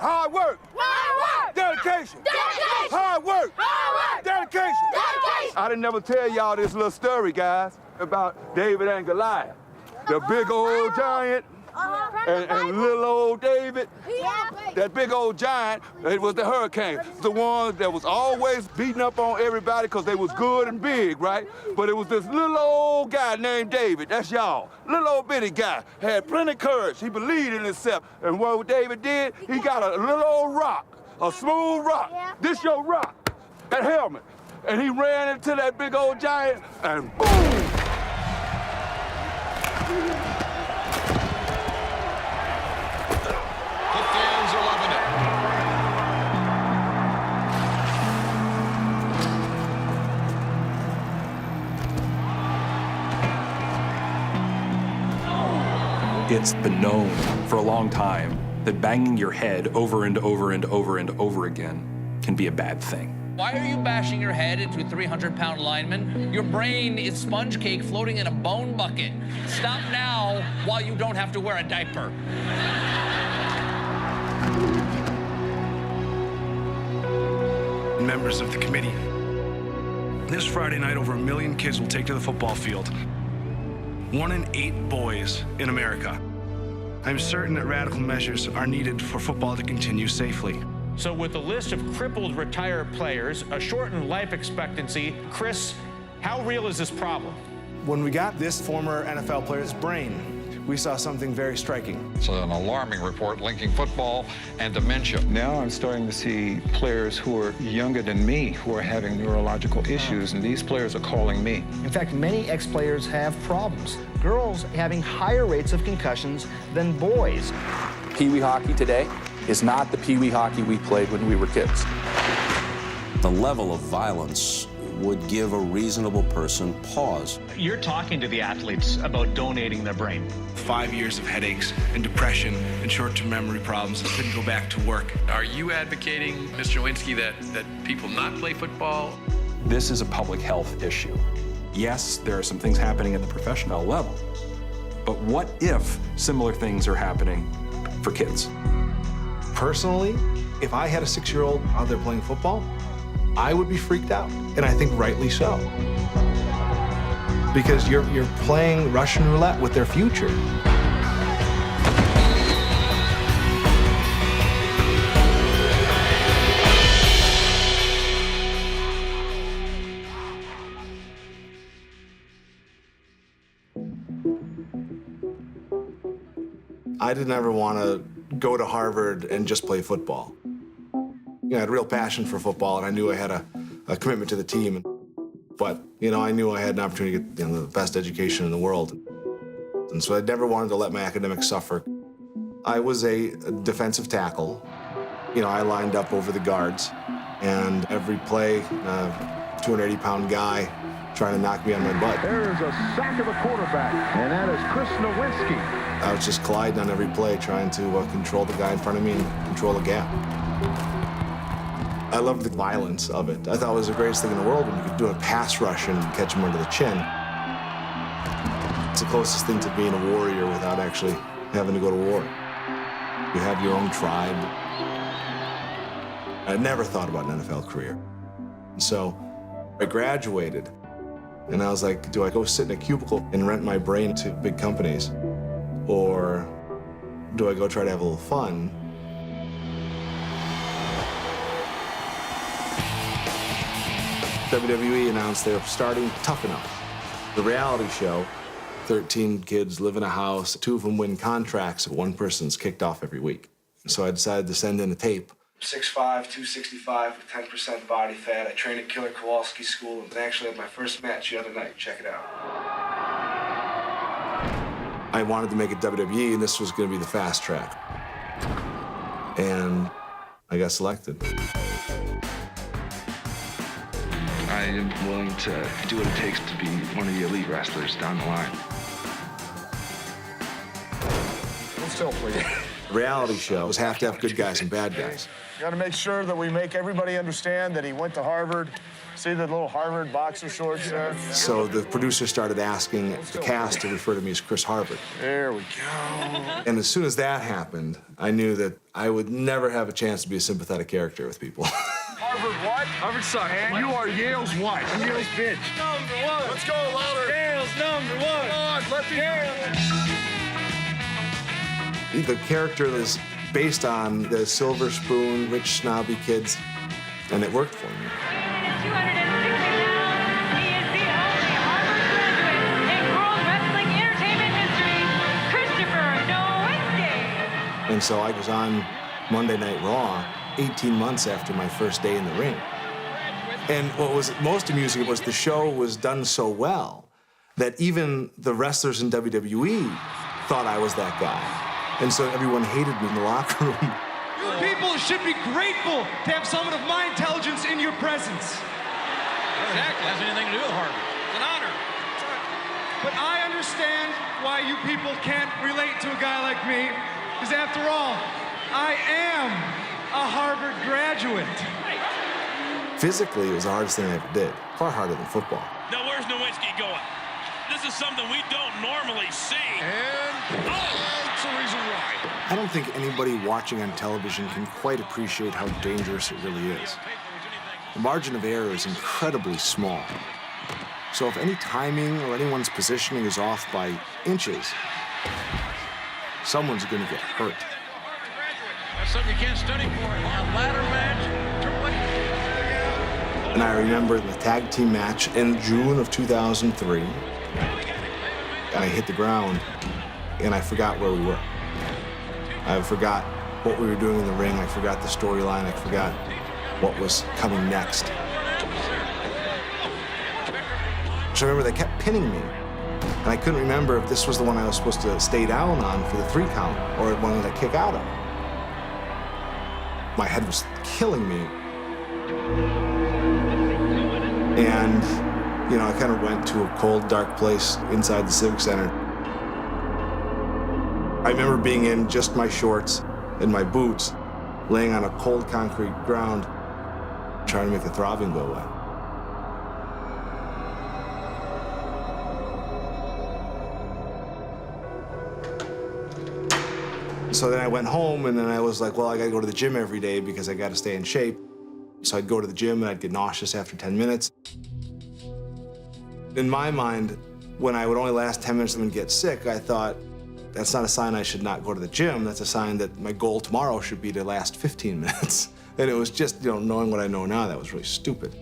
Hard work. Hard work. Dedication. Dedication. Hard work. Hard work. Dedication. Dedication. I didn't never tell y'all this little story, guys, about David and Goliath. The big old giant and little old David. That big old giant, it was the hurricane. The one that was always beating up on everybody because they was good and big, right? But it was this little old guy named David. That's y'all. Little old bitty guy. Had plenty of courage. He believed in himself. And what David did, he got a little old rock, a smooth rock. This your rock, that helmet. And he ran into that big old giant and boom! It's been known for a long time that banging your head over and over and over and over again can be a bad thing. Why are you bashing your head into a 300-pound lineman? Your brain is sponge cake floating in a bone bucket. Stop now while you don't have to wear a diaper. Members of the committee, this Friday night, over 1 million kids will take to the football field. 1 in 8 boys in America. I'm certain that radical measures are needed for football to continue safely. So with a list of crippled retired players, a shortened life expectancy, Chris, how real is this problem? When we got this former NFL player's brain, we saw something very striking. It's an alarming report linking football and dementia. Now I'm starting to see players who are younger than me who are having neurological issues, and these players are calling me. In fact, many ex-players have problems. Girls having higher rates of concussions than boys. Pee-wee hockey today is not the pee-wee hockey we played when we were kids. The level of violence would give a reasonable person pause. You're talking to the athletes about donating their brain. 5 years of headaches and depression and short-term memory problems and couldn't go back to work. Are you advocating, Mr. Lewinsky, that people not play football? This is a public health issue. Yes, there are some things happening at the professional level, but what if similar things are happening for kids? Personally, if I had a 6-year-old out there playing football, I would be freaked out, and I think rightly so. Because you're playing Russian roulette with their future. I didn't ever want to go to Harvard and just play football. I had a real passion for football, and I knew I had a commitment to the team. But, I knew I had an opportunity to get the best education in the world. And so I never wanted to let my academics suffer. I was a defensive tackle. I lined up over the guards, and every play, 280-pound guy trying to knock me on my butt. There's a sack of the quarterback, and that is Chris Nowinski. I was just colliding on every play, trying to control the guy in front of me and control the gap. I loved the violence of it. I thought it was the greatest thing in the world when you could do a pass rush and catch him under the chin. It's the closest thing to being a warrior without actually having to go to war. You have your own tribe. I never thought about an NFL career. So I graduated, and I was like, do I go sit in a cubicle and rent my brain to big companies? Or do I go try to have a little fun? WWE announced they were starting Tough Enough, the reality show. 13 kids live in a house, 2 of them win contracts, one person's kicked off every week. So I decided to send in a tape. 6'5", 265 with 10% body fat. I trained at Killer Kowalski School and actually had my first match the other night. Check it out. I wanted to make it WWE, and this was going to be the fast track. And I got selected. I am willing to do what it takes to be one of the elite wrestlers down the line. We'll still play. Reality shows have to have good guys and bad guys. Got to make sure that we make everybody understand that he went to Harvard. See the little Harvard boxer shorts there? So the producer started asking the cast to refer to me as Chris Harvard. There we go. And as soon as that happened, I knew that I would never have a chance to be a sympathetic character with people. Harvard what? Harvard suck. And you are Yale's what? I'm Yale's bitch. Number one. Let's go louder. Yale's number one. Come on, let the Yale. The character is based on the silver spoon, rich, snobby kids, and it worked for me. And so I was on Monday Night Raw 18 months after my first day in the ring. And what was most amusing was the show was done so well that even the wrestlers in WWE thought I was that guy. And so everyone hated me in the locker room. You people should be grateful to have someone of my intelligence in your presence. Exactly. Has anything to do with Harvard. It's an honor. But I understand why you people can't relate to a guy like me, because after all, I am a Harvard graduate. Physically, it was the hardest thing I ever did. Far harder than football. Now, where's Nowinski going? This is something we don't normally see. And that's the reason why. I don't think anybody watching on television can quite appreciate how dangerous it really is. The margin of error is incredibly small. So if any timing or anyone's positioning is off by inches, someone's going to get hurt. That's something you can't study for. A ladder match. And I remember the tag team match in June of 2003. And I hit the ground, and I forgot where we were. I forgot what we were doing in the ring. I forgot the storyline. I forgot what was coming next. So I remember they kept pinning me. And I couldn't remember if this was the one I was supposed to stay down on for the 3 count or one that I kick out of. My head was killing me. And, you know, I kind of went to a cold, dark place inside the Civic Center. I remember being in just my shorts and my boots, laying on a cold concrete ground, trying to make the throbbing go away. So then I went home, and then I was like, well, I gotta go to the gym every day because I gotta stay in shape. So I'd go to the gym, and I'd get nauseous after 10 minutes. In my mind, when I would only last 10 minutes and then get sick, I thought, that's not a sign I should not go to the gym. That's a sign that my goal tomorrow should be to last 15 minutes. And it was just, you know, knowing what I know now, that was really stupid.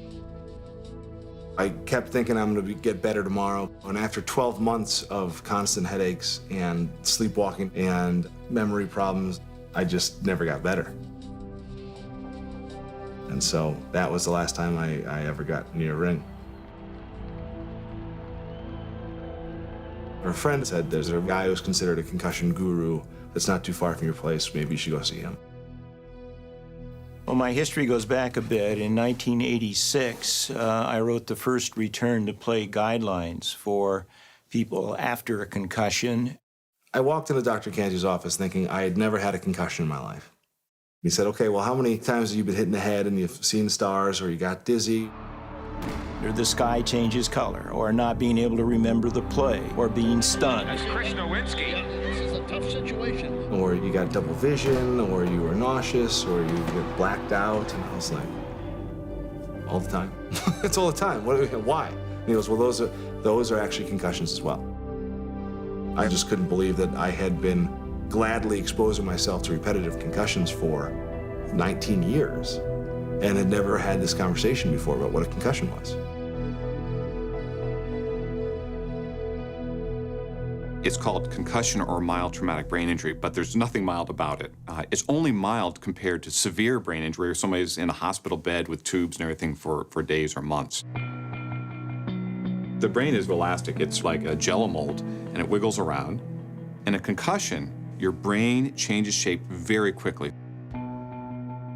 I kept thinking I'm gonna get better tomorrow. And after 12 months of constant headaches and sleepwalking and memory problems, I just never got better. And so that was the last time I ever got near a ring. Our friend said there's a guy who's considered a concussion guru that's not too far from your place. Maybe you should go see him. Well, my history goes back a bit. In 1986, I wrote the first return to play guidelines for people after a concussion. I walked into Dr. Kanji's office thinking I had never had a concussion in my life. He said, okay, well, how many times have you been hit in the head and you've seen stars or you got dizzy? Or the sky changes color, or not being able to remember the play, or being stunned. That's Chris Nowinski. This is a tough situation. Or you got double vision, or you were nauseous, or you get blacked out. And I was like, all the time. It's all the time. Why? And he goes, well, those are actually concussions as well. I just couldn't believe that I had been gladly exposing myself to repetitive concussions for 19 years and had never had this conversation before about what a concussion was. It's called concussion or mild traumatic brain injury, but there's nothing mild about it. It's only mild compared to severe brain injury where somebody's in a hospital bed with tubes and everything for days or months. The brain is elastic. It's like a jello mold, and it wiggles around. In a concussion, your brain changes shape very quickly.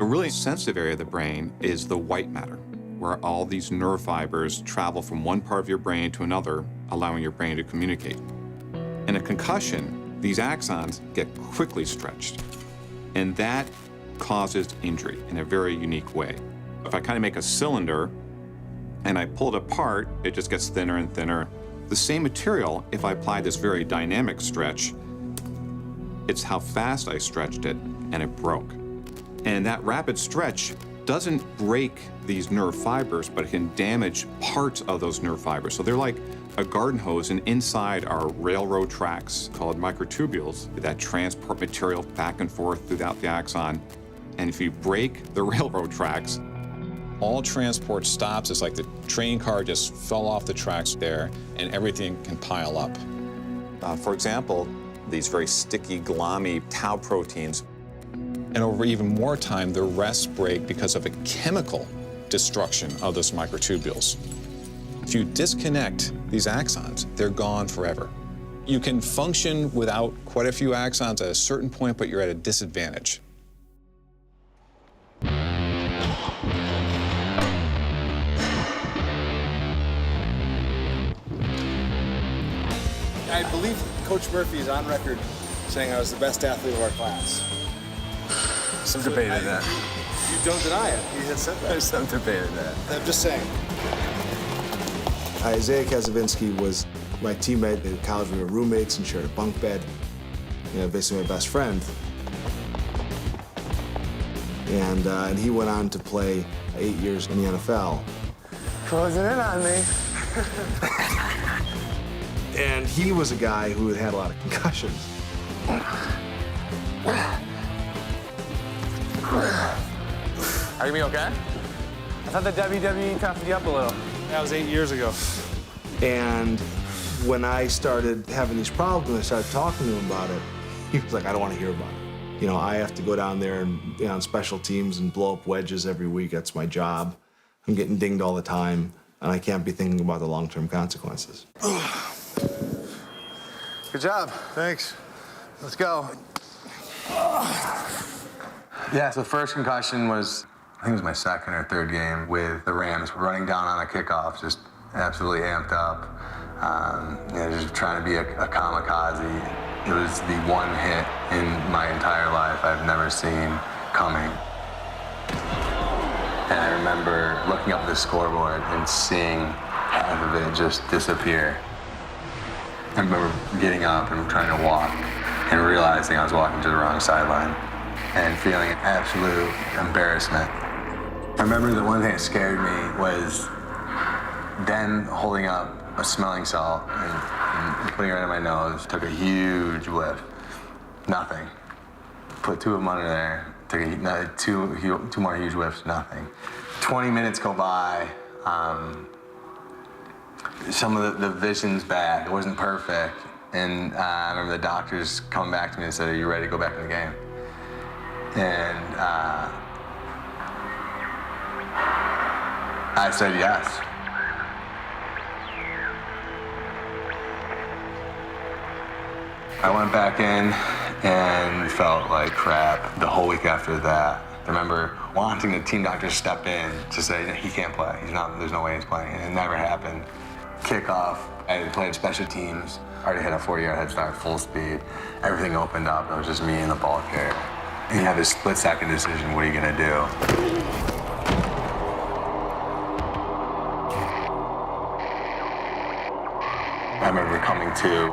A really sensitive area of the brain is the white matter, where all these nerve fibers travel from one part of your brain to another, allowing your brain to communicate. In a concussion, these axons get quickly stretched, and that causes injury in a very unique way. If I kind of make a cylinder and I pull it apart, it just gets thinner and thinner. The same material, if I apply this very dynamic stretch, it's how fast I stretched it and it broke. And that rapid stretch doesn't break these nerve fibers, but it can damage parts of those nerve fibers. So they're like a garden hose, and inside are railroad tracks called microtubules that transport material back and forth throughout the axon. And if you break the railroad tracks, all transport stops. It's like the train car just fell off the tracks there, and everything can pile up. For example, these very sticky, glommy tau proteins, and over even more time, the rests break because of a chemical destruction of those microtubules. If you disconnect these axons, they're gone forever. You can function without quite a few axons at a certain point, but you're at a disadvantage. I believe Coach Murphy is on record saying I was the best athlete of our class. Some debated that. You don't deny it. He has said that. There's some debated that. I'm just saying. Isaiah Kazavinsky was my teammate in college. We were roommates and shared a bunk bed. You know, basically my best friend. And he went on to play 8 years in the NFL. Closing in on me. And he was a guy who had had a lot of concussions. Are you be okay? I thought the WWE toughened you up a little. That was 8 years ago. And when I started having these problems, and I started talking to him about it, he was like, I don't want to hear about it. You know, I have to go down there and on special teams and blow up wedges every week. That's my job. I'm getting dinged all the time, and I can't be thinking about the long-term consequences. Good job. Thanks. Let's go. Yeah, so the first concussion was, I think it was my second or third game with the Rams, running down on a kickoff, just absolutely amped up. You know, just trying to be a kamikaze. It was the one hit in my entire life I've never seen coming. And I remember looking up at the scoreboard and seeing half of it just disappear. I remember getting up and trying to walk and realizing I was walking to the wrong sideline and feeling absolute embarrassment. I remember the one thing that scared me was then holding up a smelling salt and putting it in my nose. Took a huge whiff. Nothing. Put two of them under there. Took two more huge whiffs. Nothing. 20 minutes go by. Some of the vision's bad. It wasn't perfect. And I remember the doctors coming back to me and said, "Are you ready to go back in the game?" And I said yes. I went back in and felt like crap the whole week after that. I remember wanting the team doctor to step in to say he can't play. He's not. There's no way he's playing. And it never happened. Kickoff. I had played special teams. Already had a 40-yard head start, full speed. Everything opened up. It was just me and the ball carrier. And you have this split-second decision. What are you gonna do? I remember coming to.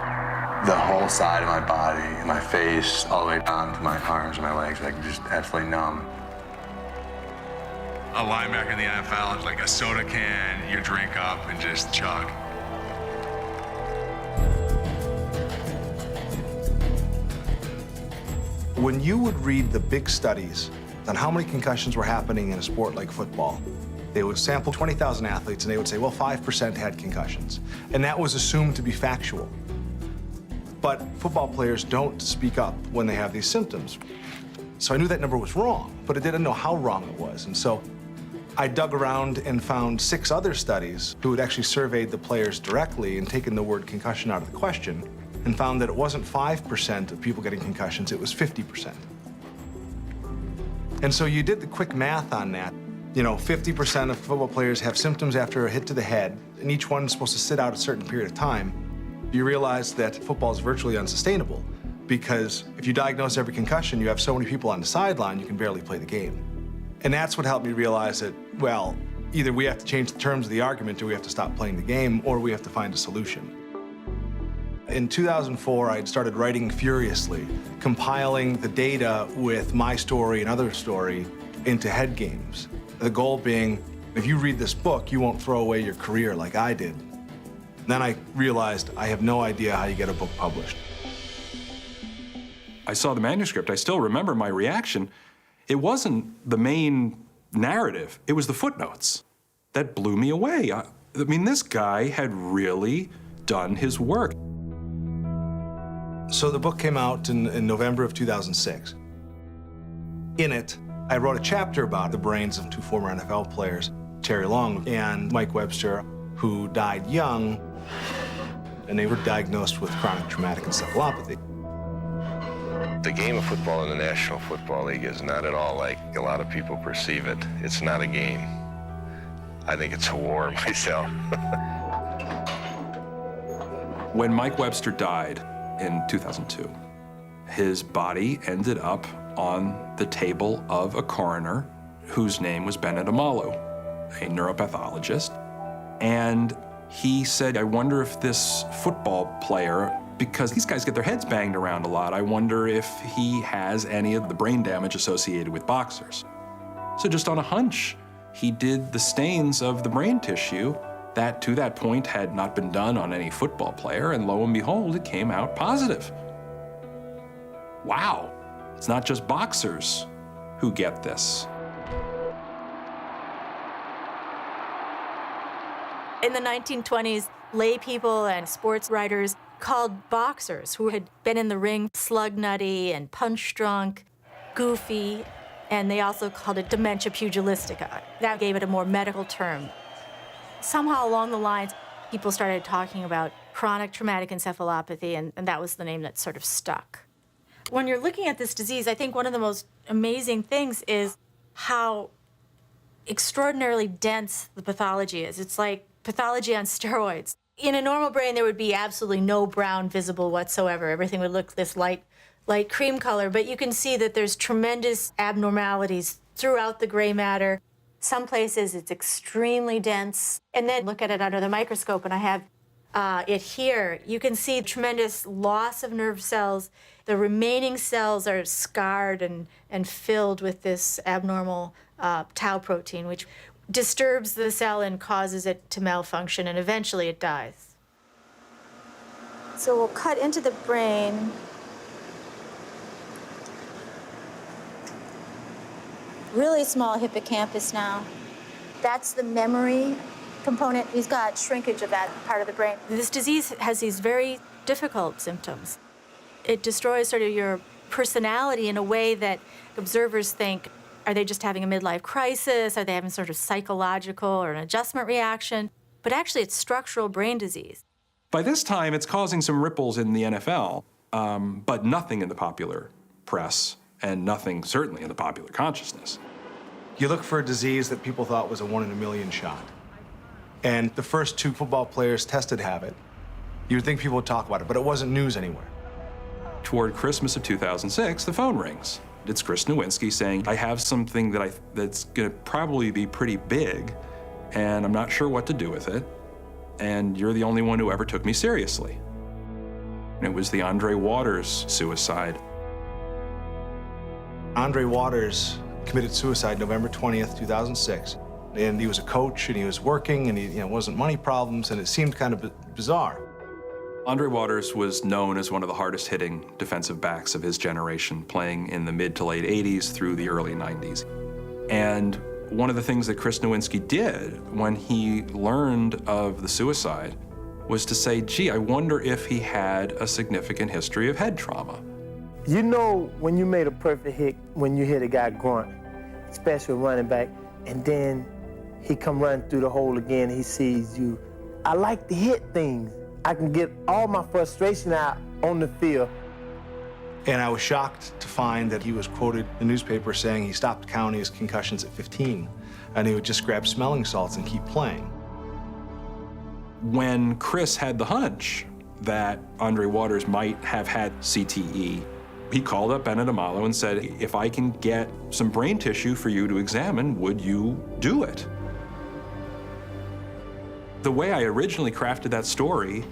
The whole side of my body, my face, all the way down to my arms and my legs, like just absolutely numb. A linebacker in the NFL is like a soda can, you drink up and just chug. When you would read the big studies on how many concussions were happening in a sport like football, they would sample 20,000 athletes and they would say, well, 5% had concussions. And that was assumed to be factual. But football players don't speak up when they have these symptoms. So I knew that number was wrong, but I didn't know how wrong it was. And so I dug around and found 6 other studies who had actually surveyed the players directly and taken the word concussion out of the question and found that it wasn't 5% of people getting concussions, it was 50%. And so you did the quick math on that. You know, 50% of football players have symptoms after a hit to the head, and each one's supposed to sit out a certain period of time. You realize that football is virtually unsustainable because if you diagnose every concussion, you have so many people on the sideline, you can barely play the game. And that's what helped me realize that, well, either we have to change the terms of the argument or we have to stop playing the game, or we have to find a solution. In 2004, I had started writing furiously, compiling the data with my story and other story into Headgames. The goal being, if you read this book, you won't throw away your career like I did. Then I realized I have no idea how you get a book published. I saw the manuscript. I still remember my reaction. It wasn't the main narrative. It was the footnotes that blew me away. I mean, this guy had really done his work. So the book came out in November of 2006. In it, I wrote a chapter about the brains of two former NFL players, Terry Long and Mike Webster, who died young, and they were diagnosed with chronic traumatic encephalopathy. The game of football in the National Football League is not at all like a lot of people perceive it. It's not a game. I think it's a war myself. When Mike Webster died in 2002, his body ended up on the table of a coroner whose name was Bennett Amalu, a neuropathologist. And he said, I wonder if this football player, because these guys get their heads banged around a lot, I wonder if he has any of the brain damage associated with boxers. So just on a hunch, he did the stains of the brain tissue that to that point had not been done on any football player, and lo and behold, it came out positive. Wow, it's not just boxers who get this. In the 1920s, lay people and sports writers called boxers who had been in the ring slug nutty and punch drunk, goofy, and they also called it dementia pugilistica. That gave it a more medical term. Somehow along the lines, people started talking about chronic traumatic encephalopathy, and that was the name that sort of stuck. When you're looking at this disease, I think one of the most amazing things is how extraordinarily dense the pathology is. It's like pathology on steroids. In a normal brain, there would be absolutely no brown visible whatsoever. Everything would look this light cream color, but you can see that there's tremendous abnormalities throughout the gray matter. Some places it's extremely dense. And then look at it under the microscope, and I have it here. You can see tremendous loss of nerve cells. The remaining cells are scarred and filled with this abnormal tau protein, which disturbs the cell and causes it to malfunction, and eventually it dies. So we'll cut into the brain. Really small hippocampus now. That's the memory component. He's got shrinkage of that part of the brain. This disease has these very difficult symptoms. It destroys sort of your personality in a way that observers think, are they just having a midlife crisis? Are they having sort of psychological or an adjustment reaction? But actually, it's structural brain disease. By this time, it's causing some ripples in the NFL, but nothing in the popular press, and nothing certainly in the popular consciousness. You look for a disease that people thought was a 1 in a million shot. And the first two football players tested have it. You would think people would talk about it, but it wasn't news anywhere. Toward Christmas of 2006, the phone rings. It's Chris Nowinski saying, I have something that's gonna probably be pretty big, and I'm not sure what to do with it, and you're the only one who ever took me seriously. And it was the Andre Waters suicide. Andre Waters committed suicide November 20th, 2006. And he was a coach, and he was working, and it wasn't money problems, and it seemed kind of bizarre. Andre Waters was known as one of the hardest-hitting defensive backs of his generation, playing in the mid to late 80s through the early 90s. And one of the things that Chris Nowinski did when he learned of the suicide was to say, gee, I wonder if he had a significant history of head trauma. You know when you made a perfect hit, when you hit a guy grunt, especially a running back, and then he come running through the hole again, he sees you. I like to hit things. I can get all my frustration out on the field. And I was shocked to find that he was quoted in the newspaper saying he stopped counting his concussions at 15, and he would just grab smelling salts and keep playing. When Chris had the hunch that Andre Waters might have had CTE, he called up Bennett Amalo and said, if I can get some brain tissue for you to examine, would you do it? The way I originally crafted that story,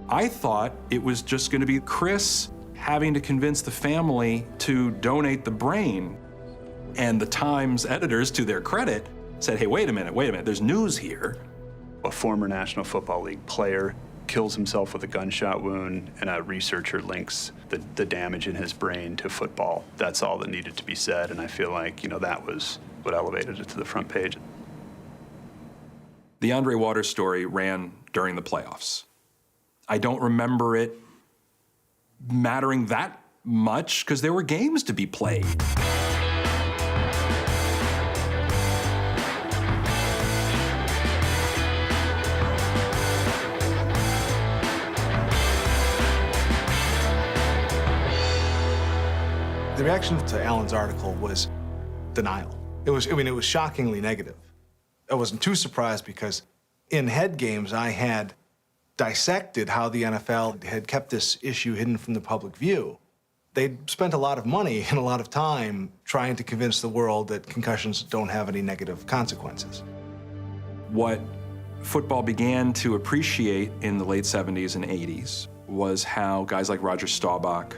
I thought it was just going to be Chris having to convince the family to donate the brain. And the Times editors, to their credit, said, hey, wait a minute, there's news here. A former National Football League player kills himself with a gunshot wound, and a researcher links the damage in his brain to football. That's all that needed to be said, and I feel like, that was what elevated it to the front page. The Andre Waters story ran during the playoffs. I don't remember it mattering that much because there were games to be played. The reaction to Alan's article was denial. It was shockingly negative. I wasn't too surprised because in Headgames, I had dissected how the NFL had kept this issue hidden from the public view. They'd spent a lot of money and a lot of time trying to convince the world that concussions don't have any negative consequences. What football began to appreciate in the late 70s and 80s was how guys like Roger Staubach,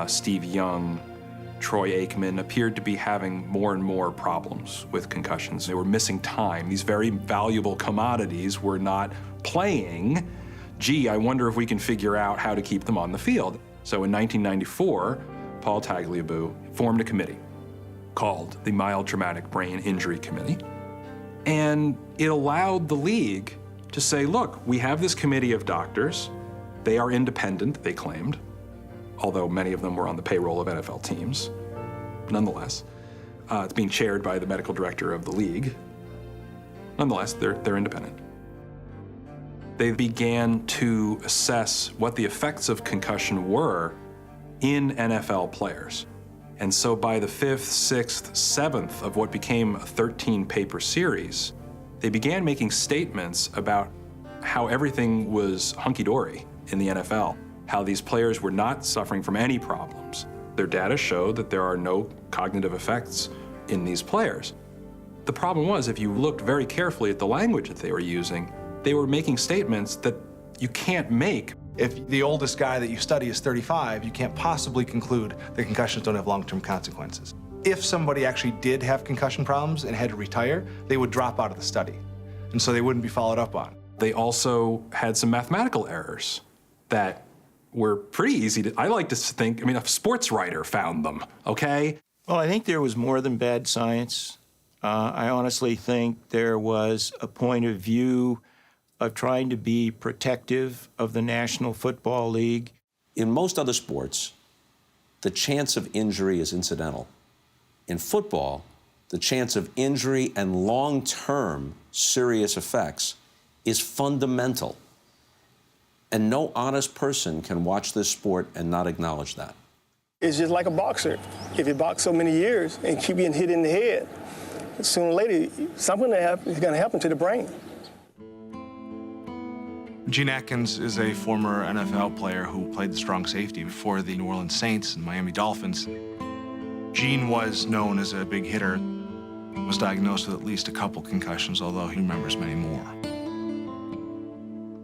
Steve Young, Troy Aikman appeared to be having more and more problems with concussions. They were missing time. These very valuable commodities were not playing. Gee, I wonder if we can figure out how to keep them on the field. So in 1994, Paul Tagliabue formed a committee called the Mild Traumatic Brain Injury Committee. And it allowed the league to say, look, we have this committee of doctors. They are independent, they claimed, although many of them were on the payroll of NFL teams. Nonetheless, it's being chaired by the medical director of the league. Nonetheless, they're independent. They began to assess what the effects of concussion were in NFL players. And so by the 5th, 6th, 7th of what became a 13-paper series, they began making statements about how everything was hunky-dory in the NFL, how these players were not suffering from any problems. Their data showed that there are no cognitive effects in these players. The problem was, if you looked very carefully at the language that they were using, they were making statements that you can't make. If the oldest guy that you study is 35, you can't possibly conclude that concussions don't have long-term consequences. If somebody actually did have concussion problems and had to retire, they would drop out of the study, and so they wouldn't be followed up on. They also had some mathematical errors that were pretty easy to, I like to think, a sports writer found them, okay? Well, I think there was more than bad science. I honestly think there was a point of view of trying to be protective of the National Football League. In most other sports, the chance of injury is incidental. In football, the chance of injury and long-term serious effects is fundamental. And no honest person can watch this sport and not acknowledge that. It's just like a boxer. If you box so many years and keep getting hit in the head, sooner or later, something is going to happen to the brain. Gene Atkins is a former NFL player who played the strong safety for the New Orleans Saints and Miami Dolphins. Gene was known as a big hitter, was diagnosed with at least a couple concussions, although he remembers many more.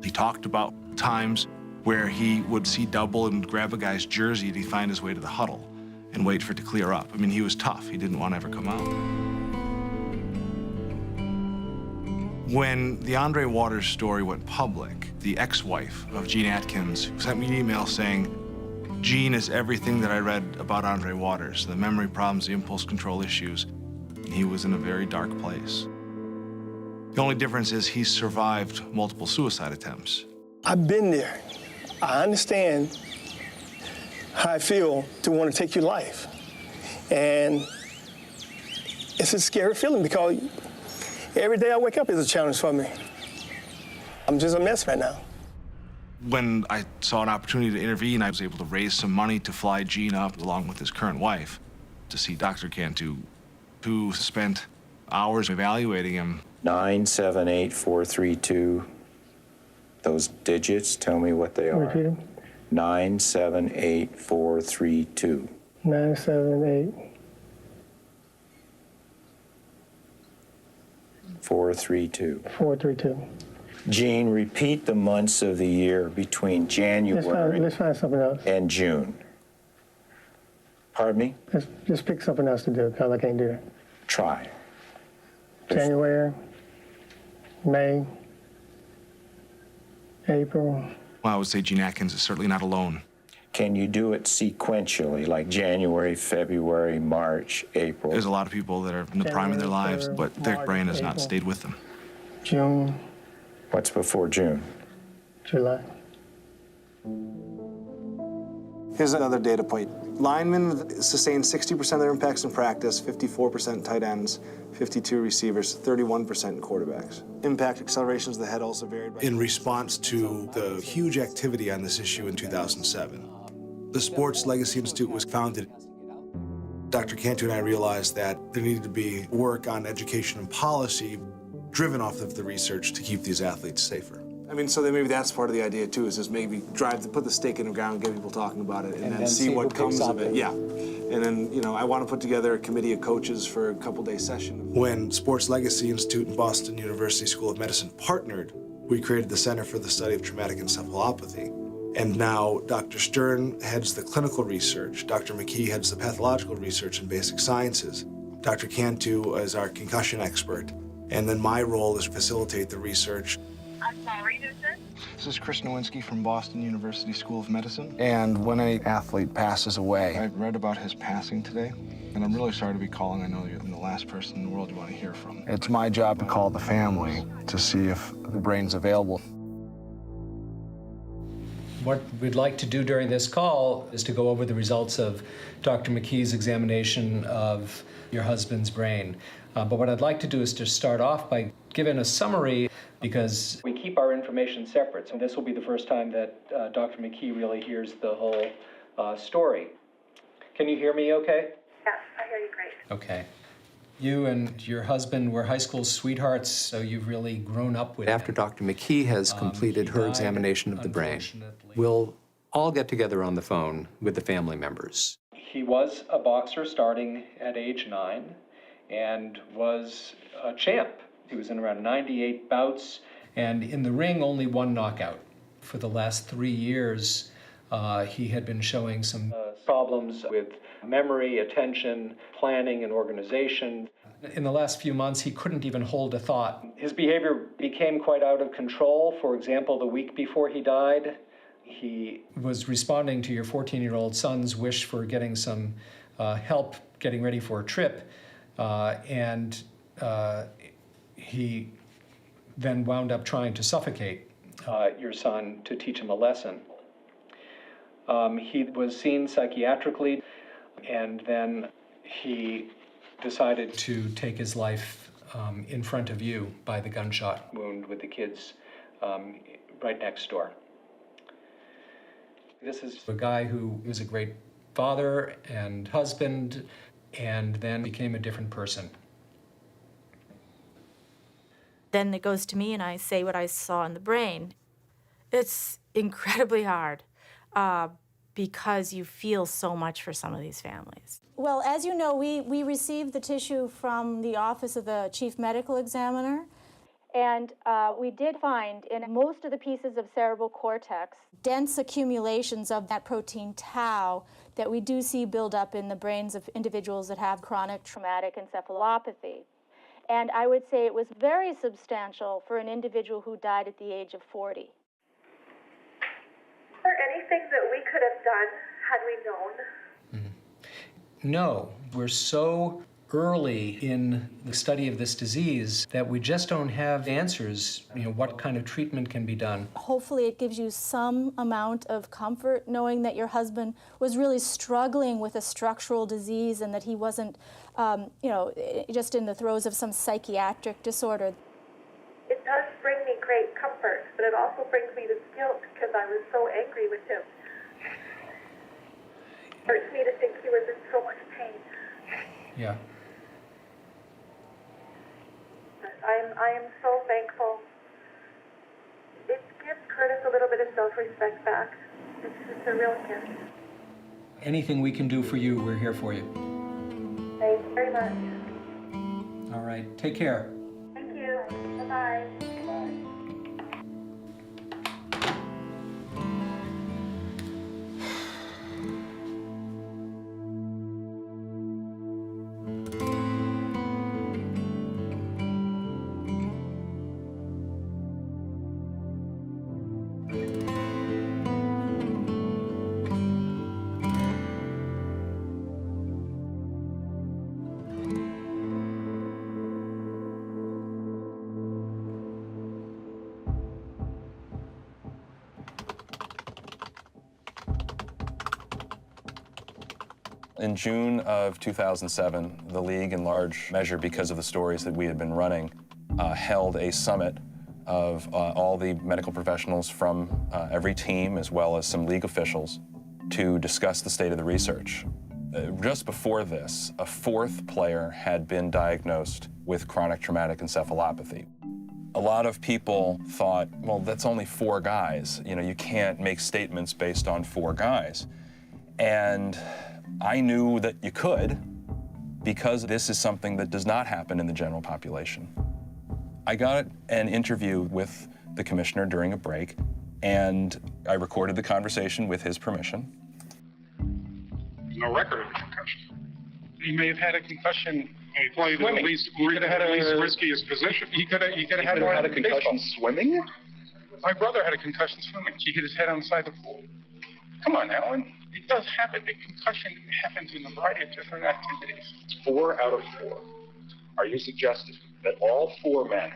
He talked about times where he would see double and grab a guy's jersey to find his way to the huddle and wait for it to clear up. He was tough. He didn't want to ever come out. When the Andre Waters story went public, the ex-wife of Gene Atkins sent me an email saying, Gene is everything that I read about Andre Waters, the memory problems, the impulse control issues. He was in a very dark place. The only difference is he's survived multiple suicide attempts. I've been there. I understand how I feel to want to take your life. And it's a scary feeling because every day I wake up is a challenge for me. I'm just a mess right now. When I saw an opportunity to intervene, I was able to raise some money to fly Gene up along with his current wife to see Dr. Cantu, who spent hours evaluating him. 978-432. Those digits, tell me what they are. Repeat them. 978432. 978. 432. 432. Gene, repeat the months of the year between January Let's find something else. and June. Pardon me? Let's just pick something else to do, because I can't do that. Try. January, May, April. Well, I would say Gene Atkins is certainly not alone. Can you do it sequentially, like January, February, March, April? There's a lot of people that are in the prime of their lives, but their brain has not stayed with them. June. What's before June? July. Here's another data point. Linemen sustain 60% of their impacts in practice, 54% tight ends, 52 receivers, 31% quarterbacks. Impact accelerations of the head also varied. In response to the huge activity on this issue in 2007, the Sports Legacy Institute was founded. Dr. Cantu and I realized that there needed to be work on education and policy driven off of the research to keep these athletes safer. I mean, so then maybe that's part of the idea too, is just maybe put the stake in the ground, get people talking about it, and then see what comes of it. Yeah. And then, you know, I want to put together a committee of coaches for a couple-day session. When Sports Legacy Institute and Boston University School of Medicine partnered, we created the Center for the Study of Traumatic Encephalopathy. And now Dr. Stern heads the clinical research, Dr. McKee heads the pathological research and basic sciences, Dr. Cantu is our concussion expert, and then my role is to facilitate the research. I'm sorry, who's this? This is Chris Nowinski from Boston University School of Medicine. And when an athlete passes away, I read about his passing today, and I'm really sorry to be calling. I know you're the last person in the world you want to hear from. It's my job to call the family to see if the brain's available. What we'd like to do during this call is to go over the results of Dr. McKee's examination of your husband's brain. But what I'd like to do is to start off by giving a summary, because we keep our information separate. So this will be the first time that Dr. McKee really hears the whole story. Can you hear me okay? Yes, I hear you great. Okay. You and your husband were high school sweethearts, so you've really grown up with him. After Dr. McKee has completed her examination of the brain, we'll all get together on the phone with the family members. He was a boxer starting at age 9 and was a champ. He was in around 98 bouts, and in the ring, only one knockout. For the last 3 years, he had been showing some problems with memory, attention, planning, and organization. In the last few months, he couldn't even hold a thought. His behavior became quite out of control. For example, the week before he died, he was responding to your 14-year-old son's wish for getting some help getting ready for a trip, and he then wound up trying to suffocate your son to teach him a lesson. He was seen psychiatrically, and then he decided to take his life in front of you by the gunshot wound with the kids right next door. This is a guy who was a great father and husband, and then became a different person. Then it goes to me and I say what I saw in the brain. It's incredibly hard because you feel so much for some of these families. Well, as you know, we received the tissue from the Office of the Chief Medical Examiner, and we did find in most of the pieces of cerebral cortex dense accumulations of that protein tau that we do see build up in the brains of individuals that have chronic traumatic encephalopathy. And I would say it was very substantial for an individual who died at the age of 40. Is there anything that we could have done had we known? No, we're so early in the study of this disease that we just don't have answers, what kind of treatment can be done. Hopefully it gives you some amount of comfort knowing that your husband was really struggling with a structural disease and that he wasn't, just in the throes of some psychiatric disorder. It does bring me great comfort, but it also brings me this guilt because I was so angry with him. It hurts me to think he was in so much pain. Yeah. I am so thankful. It gives self-respect back. It's a real gift. Anything we can do for you, we're here for you. Thank you very much. All right, take care. Thank you. Bye-bye. In June of 2007, the league, in large measure because of the stories that we had been running, held a summit of all the medical professionals from every team, as well as some league officials, to discuss the state of the research. Just before this, a fourth player had been diagnosed with chronic traumatic encephalopathy. A lot of people thought, well, that's only 4 guys. You know, you can't make statements based on 4 guys. And I knew that you could, because this is something that does not happen in the general population. I got an interview with the commissioner during a break, and I recorded the conversation with his permission. No record of a concussion. He may have had a concussion. He played Swimming. at least riskiest position. He could have had one had a concussion swimming? My brother had a concussion swimming. He hit his head on the side of the pool. Come on, Alan. It does happen. The concussion happens in a variety of different activities. 4 out of 4. Are you suggesting that all 4 men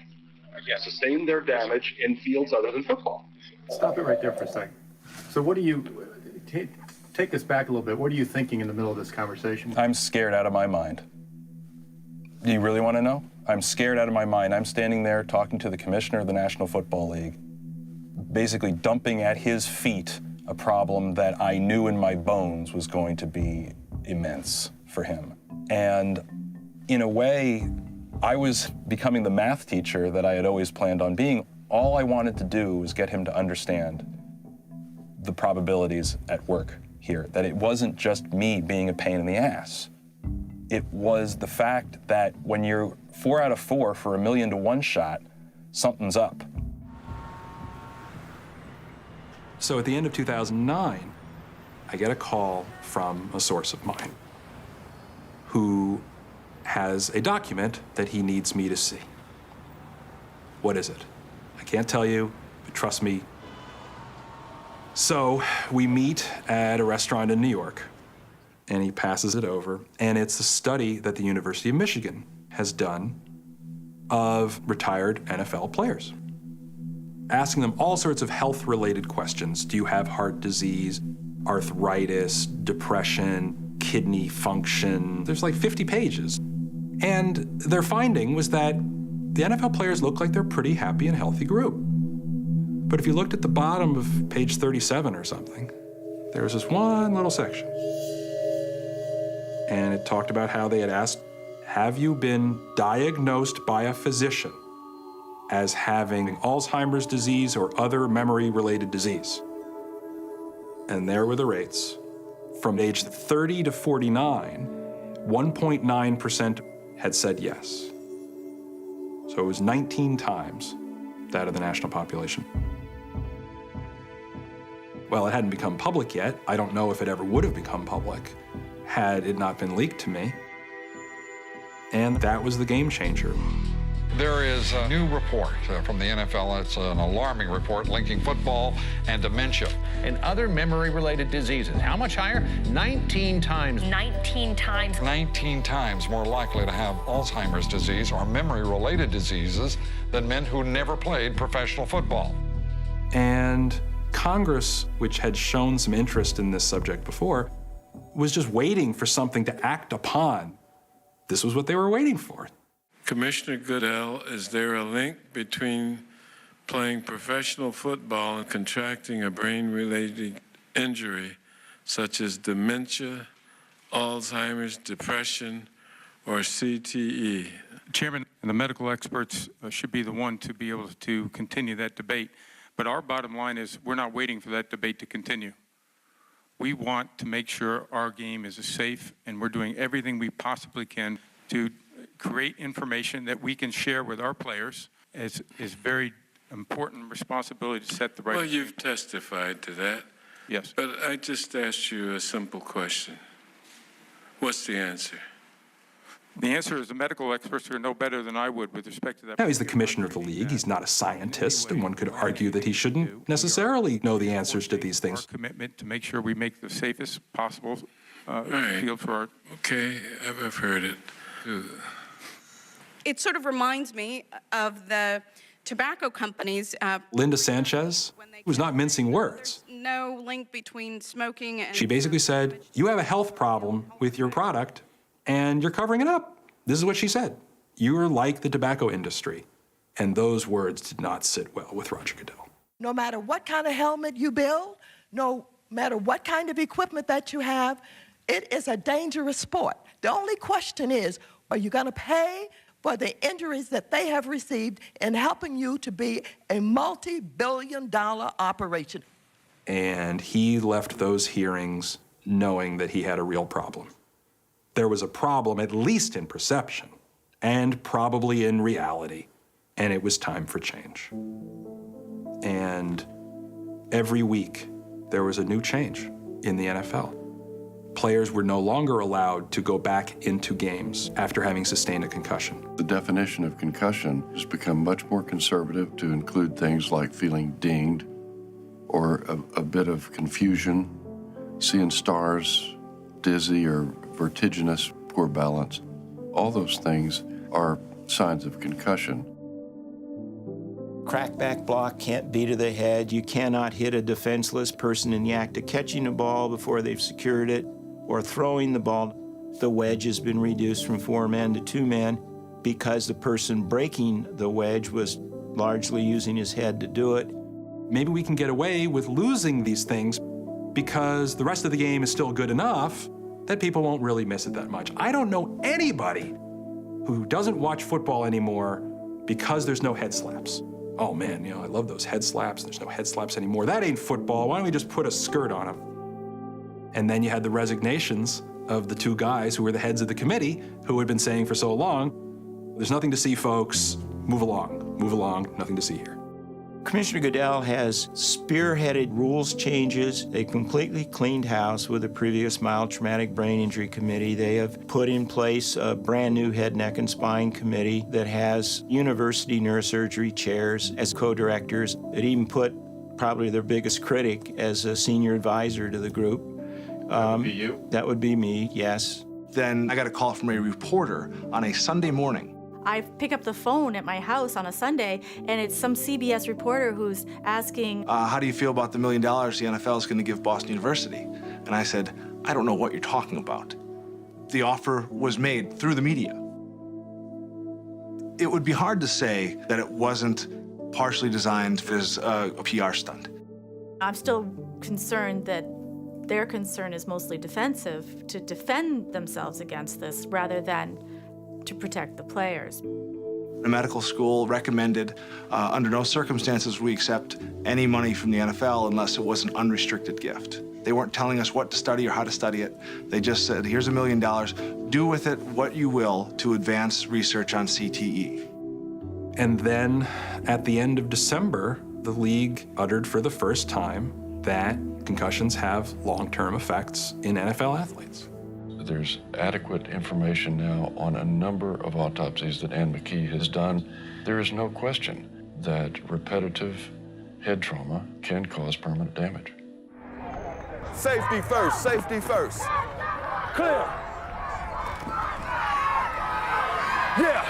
sustained their damage in fields other than football? Stop it right there for a second. So what do you, take us back a little bit, what are you thinking in the middle of this conversation? I'm scared out of my mind. Do you really want to know? I'm scared out of my mind. I'm standing there talking to the commissioner of the National Football League, basically dumping at his feet a problem that I knew in my bones was going to be immense for him. And in a way, I was becoming the math teacher that I had always planned on being. All I wanted to do was get him to understand the probabilities at work here, that it wasn't just me being a pain in the ass. It was the fact that when you're 4 out of 4 for a 1,000,000 to 1 shot, something's up. So at the end of 2009, I get a call from a source of mine who has a document that he needs me to see. What is it? I can't tell you, but trust me. So we meet at a restaurant in New York, and he passes it over, and it's a study that the University of Michigan has done of retired NFL players, asking them all sorts of health-related questions. Do you have heart disease, arthritis, depression, kidney function? There's like 50 pages. And their finding was that the NFL players look like they're a pretty happy and healthy group. But if you looked at the bottom of page 37 or something, there was this one little section. And it talked about how they had asked, have you been diagnosed by a physician as having Alzheimer's disease or other memory-related disease? And there were the rates. From age 30 to 49, 1.9% had said yes. So it was 19 times that of the national population. Well, it hadn't become public yet. I don't know if it ever would have become public had it not been leaked to me. And that was the game changer. There is a new report from the NFL. It's an alarming report linking football and dementia. And other memory-related diseases. How much higher? 19 times. 19 times. 19 times more likely to have Alzheimer's disease or memory-related diseases than men who never played professional football. And Congress, which had shown some interest in this subject before, was just waiting for something to act upon. This was what they were waiting for. Commissioner Goodell, is there a link between playing professional football and contracting a brain-related injury such as dementia, Alzheimer's, depression, or CTE? Chairman, the medical experts should be the one to be able to continue that debate. But our bottom line is we're not waiting for that debate to continue. We want to make sure our game is safe, and we're doing everything we possibly can to create information that we can share with our players. It's very important responsibility to set the right. Well, you've testified to that. Yes. But I just asked you a simple question. What's the answer? The answer is the medical experts are no better than I would with respect to that. Now, he's the commissioner of the league. He's not a scientist, and one could argue that he shouldn't necessarily know the answers to these things. Our commitment to make sure we make the safest possible field for our. Okay, I've heard it. It sort of reminds me of the tobacco companies. Linda Sanchez was not mincing words. No link between smoking and. She basically said, you have a health problem with your product, and you're covering it up. This is what she said. You're like the tobacco industry. And those words did not sit well with Roger Goodell. No matter what kind of helmet you build, no matter what kind of equipment that you have, it is a dangerous sport. The only question is, are you going to pay for the injuries that they have received in helping you to be a multi-billion-dollar operation? And he left those hearings knowing that he had a real problem. There was a problem, at least in perception, and probably in reality, and it was time for change. And every week, there was a new change in the NFL. Players were no longer allowed to go back into games after having sustained a concussion. The definition of concussion has become much more conservative to include things like feeling dinged or a bit of confusion, seeing stars, dizzy or vertiginous, poor balance. All those things are signs of concussion. Crackback block can't be to the head. You cannot hit a defenseless person in the act of catching a ball before they've secured it or throwing the ball. The wedge has been reduced from 4-man to 2-man because the person breaking the wedge was largely using his head to do it. Maybe we can get away with losing these things because the rest of the game is still good enough that people won't really miss it that much. I don't know anybody who doesn't watch football anymore because there's no head slaps. Oh man, I love those head slaps. There's no head slaps anymore. That ain't football. Why don't we just put a skirt on them? And then you had the resignations of the two guys who were the heads of the committee who had been saying for so long, there's nothing to see, folks. Move along, nothing to see here. Commissioner Goodell has spearheaded rules changes. They completely cleaned house with the previous mild traumatic brain injury committee. They have put in place a brand new head, neck, and spine committee that has university neurosurgery chairs as co-directors. It even put probably their biggest critic as a senior advisor to the group. That would be you? That would be me, yes. Then I got a call from a reporter on a Sunday morning. I pick up the phone at my house on a Sunday, and it's some CBS reporter who's asking, how do you feel about the $1 million the NFL is going to give Boston University? And I said, I don't know what you're talking about. The offer was made through the media. It would be hard to say that it wasn't partially designed as a PR stunt. I'm still concerned that their concern is mostly defensive, to defend themselves against this rather than to protect the players. The medical school recommended under no circumstances we accept any money from the NFL unless it was an unrestricted gift. They weren't telling us what to study or how to study it. They just said, here's $1 million. Do with it what you will to advance research on CTE. And then at the end of December, the league uttered for the first time that concussions have long-term effects in NFL athletes. There's adequate information now on a number of autopsies that Ann McKee has done. There is no question that repetitive head trauma can cause permanent damage. Safety first, safety first. Clear. Yeah.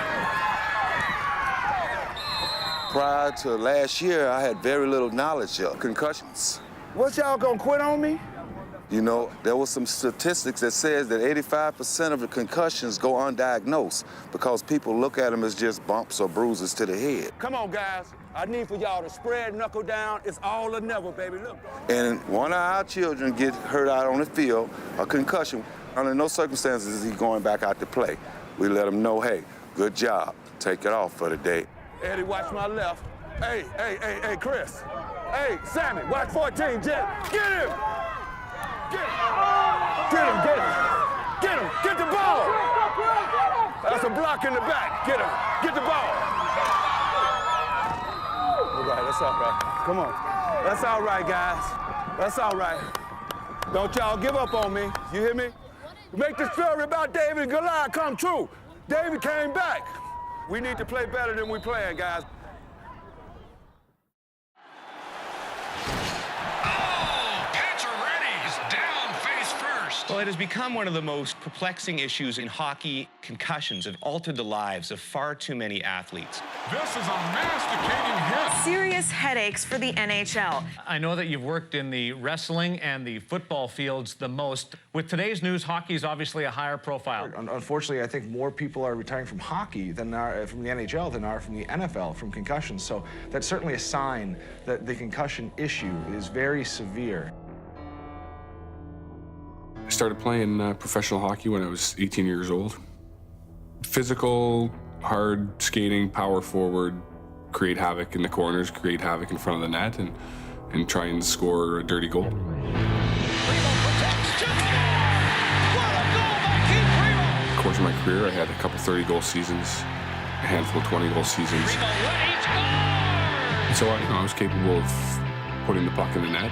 Prior to last year, I had very little knowledge of concussions. What, y'all gonna quit on me? You know, there was some statistics that says that 85% of the concussions go undiagnosed because people look at them as just bumps or bruises to the head. Come on, guys. I need for y'all to spread knuckle down. It's all or never, baby. Look. And one of our children get hurt out on the field, a concussion. Under no circumstances is he going back out to play. We let him know, hey, good job. Take it off for the day. Eddie, watch my left. Hey, Chris. Hey, Sammy, watch 14, Jet. Get him! Get him, get him. Get him, get the ball. That's a block in the back. Get him, get the ball. All right, that's all right. Come on. That's all right, guys. That's all right. Don't y'all give up on me. You hear me? Make the story about David and Goliath come true. David came back. We need to play better than we playing, guys. Well, it has become one of the most perplexing issues in hockey. Concussions have altered the lives of far too many athletes. This is a masticating hit. Serious headaches for the NHL. I know that you've worked in the wrestling and the football fields the most. With today's news, hockey is obviously a higher profile. Unfortunately, I think more people are retiring from hockey than are from the NHL than are from the NFL from concussions. So that's certainly a sign that the concussion issue is very severe. I started playing professional hockey when I was 18 years old. Physical, hard skating, power forward, create havoc in the corners, create havoc in front of the net, and try and score a dirty goal. In the course of my career, I had a couple 30-goal seasons, a handful of 20-goal seasons. So I was capable of putting the puck in the net.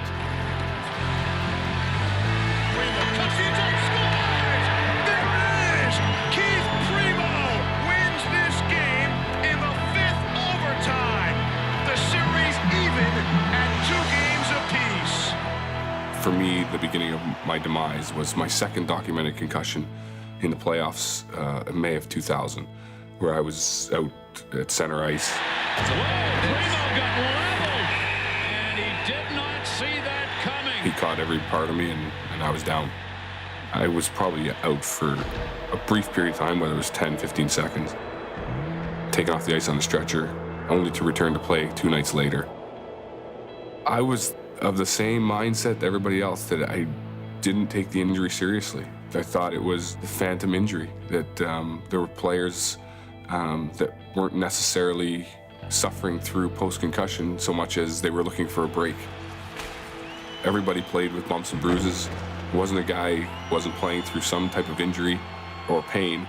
For me, the beginning of my demise was my second documented concussion in the playoffs in May of 2000, where I was out at center ice. Primo got leveled, and he did not see that coming. He caught every part of me, and I was down. I was probably out for a brief period of time, whether it was 10, 15 seconds, taken off the ice on the stretcher, only to return to play 2 nights later. I was of the same mindset that everybody else, that I didn't take the injury seriously. I thought it was a phantom injury, that there were players that weren't necessarily suffering through post-concussion so much as they were looking for a break. Everybody played with bumps and bruises. It wasn't a guy who wasn't playing through some type of injury or pain,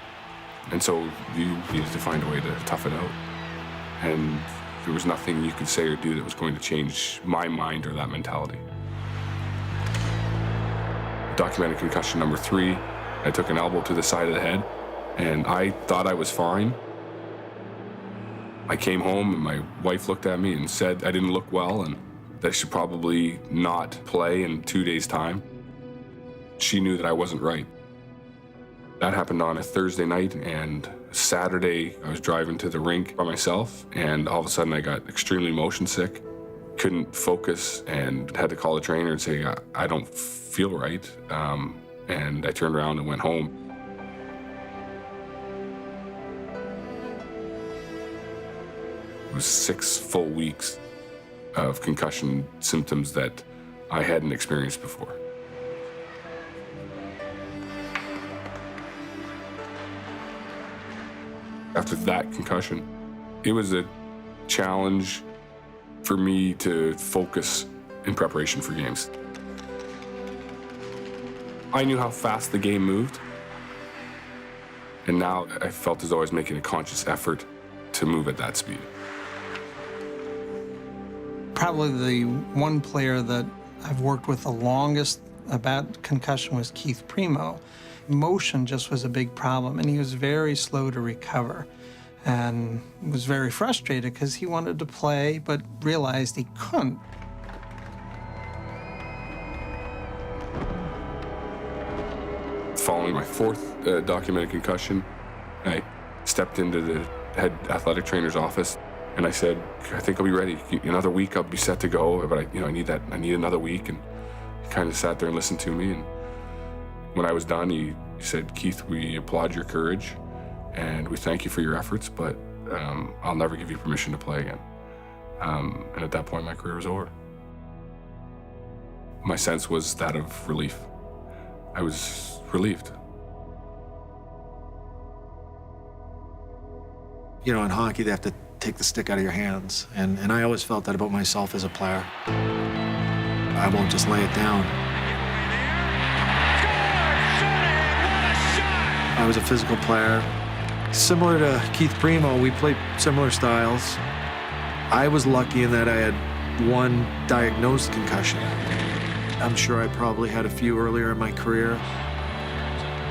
and so you needed to find a way to tough it out. And there was nothing you could say or do that was going to change my mind or that mentality. Documented concussion number 3, I took an elbow to the side of the head, and I thought I was fine. I came home, and my wife looked at me and said I didn't look well, and that I should probably not play in 2 days' time. She knew that I wasn't right. That happened on a Thursday night, and Saturday I was driving to the rink by myself, and all of a sudden I got extremely motion sick, couldn't focus, and had to call the trainer and say, I don't feel right. And I turned around and went home. It was 6 full weeks of concussion symptoms that I hadn't experienced before. After that concussion, it was a challenge for me to focus in preparation for games. I knew how fast the game moved, and now I felt as though I was making a conscious effort to move at that speed. Probably the one player that I've worked with the longest about concussion was Keith Primo. Motion just was a big problem, and he was very slow to recover and was very frustrated because he wanted to play but realized he couldn't. Following my 4th documented concussion, I stepped into the head athletic trainer's office, and I said, I think I'll be ready. Another week, I'll be set to go, but I need another week. And he kind of sat there and listened to me, and when I was done, he said, Keith, we applaud your courage, and we thank you for your efforts, but I'll never give you permission to play again. And at that point, my career was over. My sense was that of relief. I was relieved. You know, in hockey, they have to take the stick out of your hands. And I always felt that about myself as a player. I won't just lay it down. I was a physical player. Similar to Keith Primo, we played similar styles. I was lucky in that I had one diagnosed concussion. I'm sure I probably had a few earlier in my career.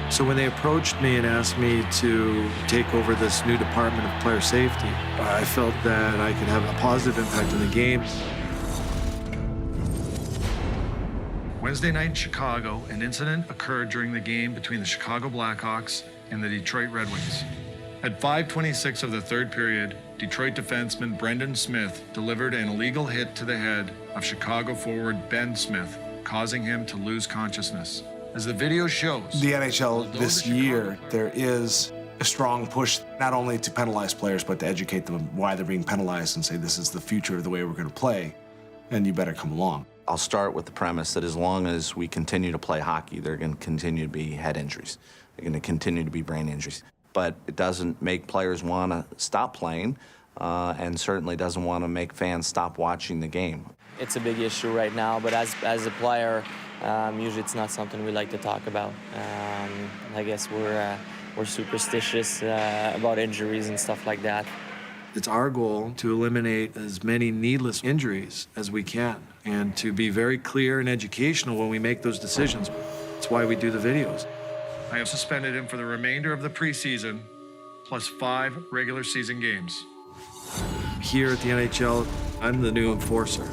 So when they approached me and asked me to take over this new department of player safety, I felt that I could have a positive impact on the game. Wednesday night in Chicago, an incident occurred during the game between the Chicago Blackhawks and the Detroit Red Wings. At 5:26 of the third period, Detroit defenseman Brendan Smith delivered an illegal hit to the head of Chicago forward Ben Smith, causing him to lose consciousness. As the video shows, The NHL this year, there is a strong push not only to penalize players, but to educate them why they're being penalized and say this is the future of the way we're going to play, and you better come along. I'll start with the premise that as long as we continue to play hockey, there are going to continue to be head injuries. There are going to continue to be brain injuries. But it doesn't make players want to stop playing, and certainly doesn't want to make fans stop watching the game. It's a big issue right now, but as a player, usually it's not something we like to talk about. I guess we're superstitious about injuries and stuff like that. It's our goal to eliminate as many needless injuries as we can and to be very clear and educational when we make those decisions. That's why we do the videos. I have suspended him for the remainder of the preseason, plus 5 regular season games. Here at the NHL, I'm the new enforcer.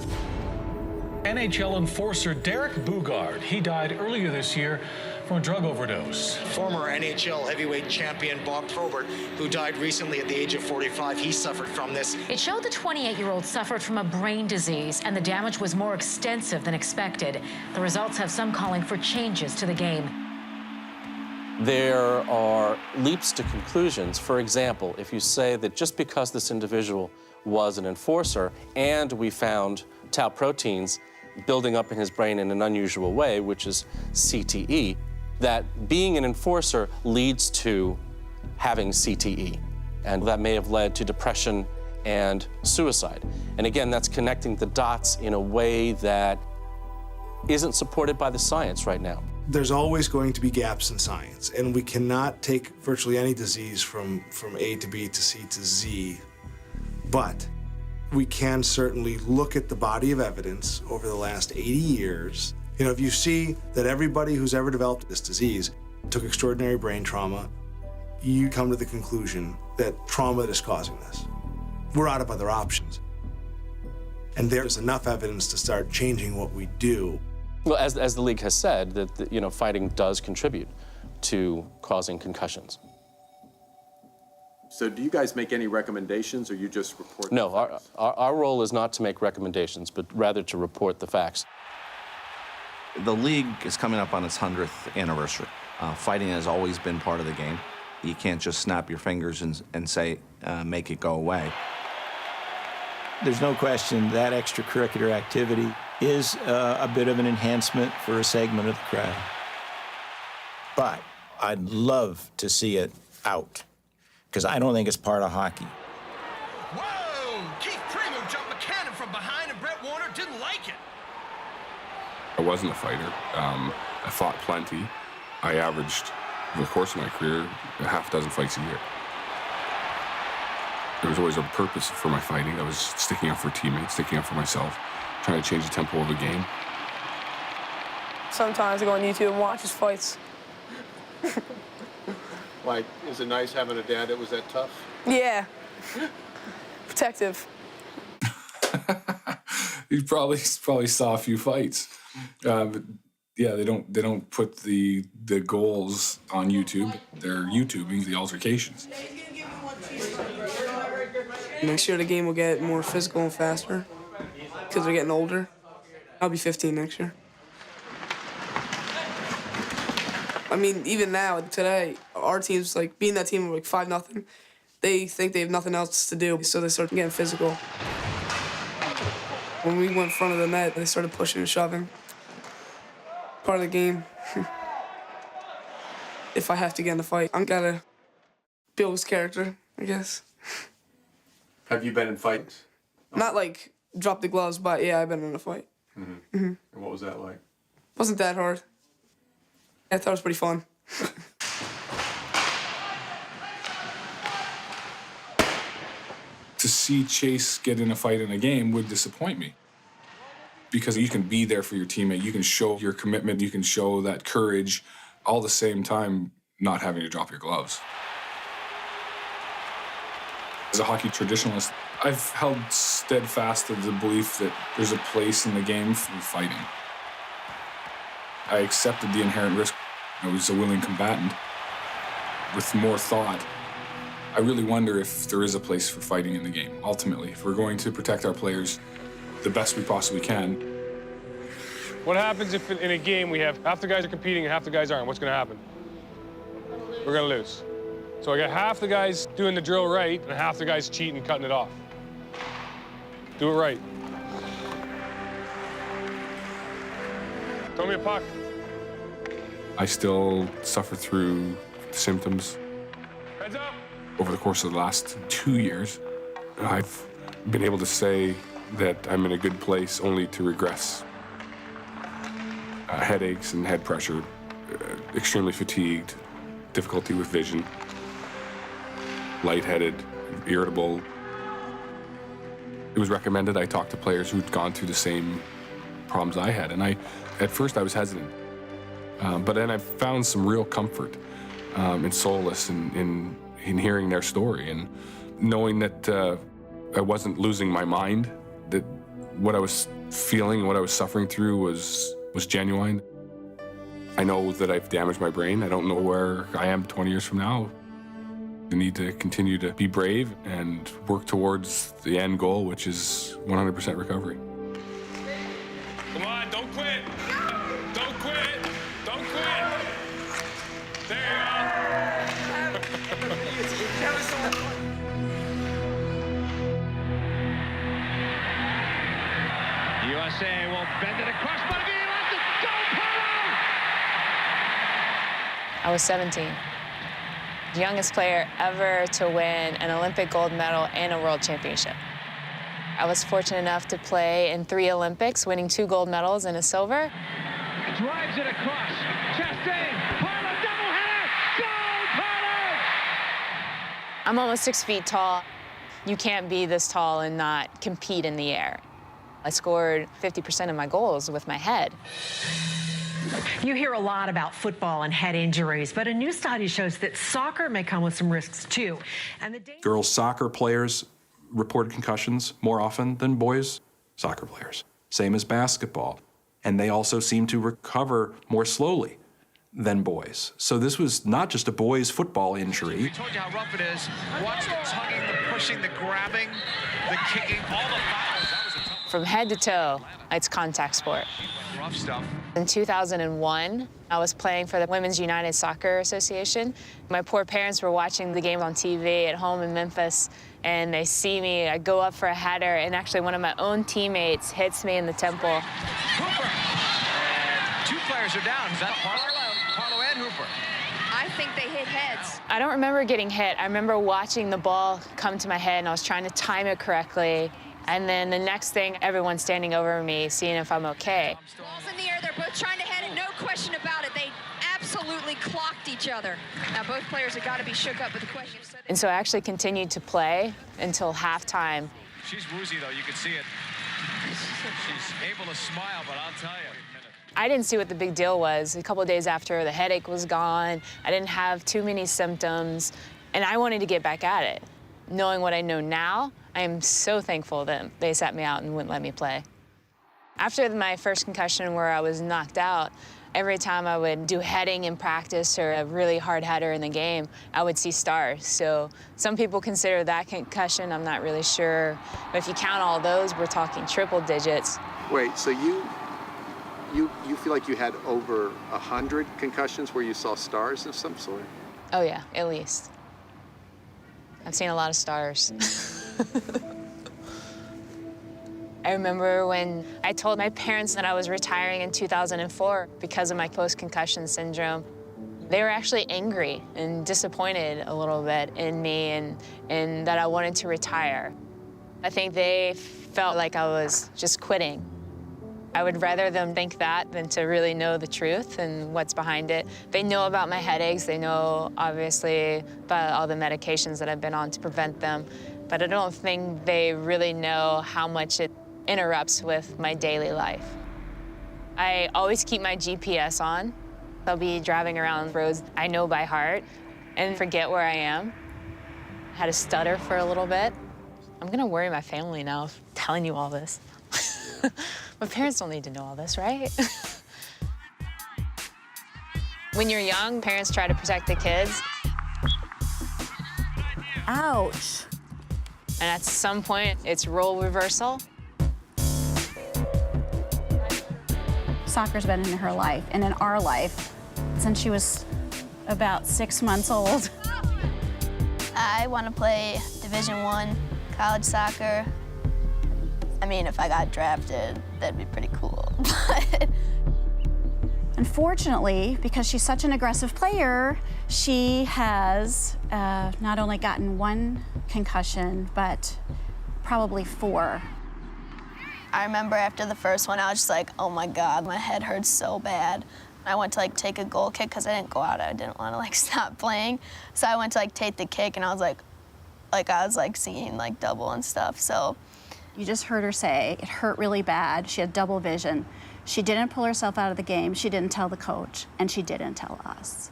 NHL enforcer Derek Bugard. He died earlier this year from a drug overdose. Former NHL heavyweight champion Bob Probert, who died recently at the age of 45, he suffered from this. It showed the 28-year-old suffered from a brain disease, and the damage was more extensive than expected. The results have some calling for changes to the game. There are leaps to conclusions. For example, if you say that just because this individual was an enforcer and we found tau proteins building up in his brain in an unusual way, which is CTE, that being an enforcer leads to having CTE. And that may have led to depression and suicide. And again, that's connecting the dots in a way that isn't supported by the science right now. There's always going to be gaps in science, and we cannot take virtually any disease from A to B to C to Z, but we can certainly look at the body of evidence over the last 80 years. You know, if you see that everybody who's ever developed this disease took extraordinary brain trauma, you come to the conclusion that trauma is causing this. We're out of other options. And there's enough evidence to start changing what we do. Well, as the league has said, that fighting does contribute to causing concussions. So do you guys make any recommendations, or you just report? No, our role is not to make recommendations, but rather to report the facts. The league is coming up on its 100th anniversary. Fighting has always been part of the game. You can't just snap your fingers and say, make it go away. There's no question that extracurricular activity is a bit of an enhancement for a segment of the crowd. But I'd love to see it out, because I don't think it's part of hockey. Whoa! Keith Primo jumped a cannon from behind, and Brett Warner didn't like it. I wasn't a fighter. I fought plenty. I averaged, over the course of my career, a half dozen fights a year. There was always a purpose for my fighting. I was sticking up for teammates, sticking up for myself, trying to change the tempo of the game. Sometimes I go on YouTube and watch his fights. Like, is it nice having a dad that was that tough? Yeah. Protective. You probably saw a few fights. But yeah, they don't put the goals on YouTube. They're YouTubing the altercations. Next year the game will get more physical and faster because they're getting older. I'll be 15 next year. I mean, even now, today, our team's like, being that team like 5-0, they think they have nothing else to do, so they start getting physical. When we went in front of the net, they started pushing and shoving. Part of the game. If I have to get in the fight, I'm gotta build his character, I guess. Have you been in fights? Not like drop the gloves, but yeah, I've been in a fight. And what was that like? Wasn't that hard. I thought it was pretty fun. To see Chase get in a fight in a game would disappoint me. Because you can be there for your teammate, you can show your commitment, you can show that courage, all the same time not having to drop your gloves. As a hockey traditionalist, I've held steadfast to the belief that there's a place in the game for fighting. I accepted the inherent risk. I was a willing combatant. With more thought, I really wonder if there is a place for fighting in the game, ultimately. If we're going to protect our players the best we possibly can. What happens if in a game we have half the guys are competing and half the guys aren't? What's going to happen? We're going to lose. So I got half the guys doing the drill right and half the guys cheating and cutting it off. Do it right. Throw me a puck. I still suffer through symptoms. Heads up. Over the course of the last 2 years, I've been able to say that I'm in a good place only to regress. Headaches and head pressure, extremely fatigued, difficulty with vision, lightheaded, irritable. It was recommended I talk to players who'd gone through the same problems I had, and at first I was hesitant. But then I found some real comfort and solace in hearing their story and knowing that I wasn't losing my mind, that what I was feeling, what I was suffering through was genuine. I know that I've damaged my brain. I don't know where I am 20 years from now. I need to continue to be brave and work towards the end goal, which is 100% recovery. Come on, don't quit. Don't quit. Don't quit. There USA will bend it across, but he lets it go, Paulo! I was 17. The youngest player ever to win an Olympic gold medal and a world championship. I was fortunate enough to play in 3 Olympics, winning 2 gold medals and a silver. Drives it across. Chastain, Paulo, doubleheader! Goal, Paulo! I'm almost 6 feet tall. You can't be this tall and not compete in the air. I scored 50% of my goals with my head. You hear a lot about football and head injuries, but a new study shows that soccer may come with some risks too. And Girls soccer players report concussions more often than boys soccer players. Same as basketball. And they also seem to recover more slowly than boys. So this was not just a boys' football injury. We told you how rough it is. Watch the tugging, the pushing, the grabbing, the kicking, all the fouls. That was a tough. From head to toe, it's contact sport. Rough stuff. In 2001, I was playing for the Women's United Soccer Association. My poor parents were watching the game on TV at home in Memphis, and they see me. I go up for a header, and actually one of my own teammates hits me in the temple. Hooper. And 2 players are down. Is that Paulo and Hooper? I think they hit heads. I don't remember getting hit. I remember watching the ball come to my head, and I was trying to time it correctly. And then the next thing, everyone's standing over me, seeing if I'm okay. Ball's in the air. They're both trying to head it. No question about it. They absolutely clocked each other. Now, both players have got to be shook up with the question. And so I actually continued to play until halftime. She's woozy, though. You can see it. She's able to smile, but I'll tell you. I didn't see what the big deal was. A couple of days after, the headache was gone. I didn't have too many symptoms, and I wanted to get back at it. Knowing what I know now, I am so thankful that they sat me out and wouldn't let me play. After my first concussion where I was knocked out, every time I would do heading in practice or a really hard header in the game, I would see stars. So some people consider that concussion, I'm not really sure. But if you count all those, we're talking triple digits. Wait, so you feel like you had over 100 concussions where you saw stars of some sort? Oh yeah, at least. I've seen a lot of stars. I remember when I told my parents that I was retiring in 2004 because of my post-concussion syndrome. They were actually angry and disappointed a little bit in me and that I wanted to retire. I think they felt like I was just quitting. I would rather them think that than to really know the truth and what's behind it. They know about my headaches. They know, obviously, about all the medications that I've been on to prevent them. But I don't think they really know how much it interrupts with my daily life. I always keep my GPS on. I'll be driving around roads I know by heart and forget where I am. I had a stutter for a little bit. I'm gonna worry my family now telling you all this. My parents don't need to know all this, right? When you're young, parents try to protect the kids. Ouch. And at some point, it's role reversal. Soccer's been in her life and in our life since she was about 6 months old. I want to play Division I college soccer. I mean, if I got drafted, that'd be pretty cool. Unfortunately, because she's such an aggressive player, she has not only gotten 1 concussion, but probably 4. I remember after the first one, I was just like, oh my God, my head hurts so bad. I went to like take a goal kick because I didn't go out. I didn't want to like stop playing. So I went to like take the kick and I was like seeing like double and stuff. So you just heard her say it hurt really bad. She had double vision. She didn't pull herself out of the game. She didn't tell the coach, and she didn't tell us.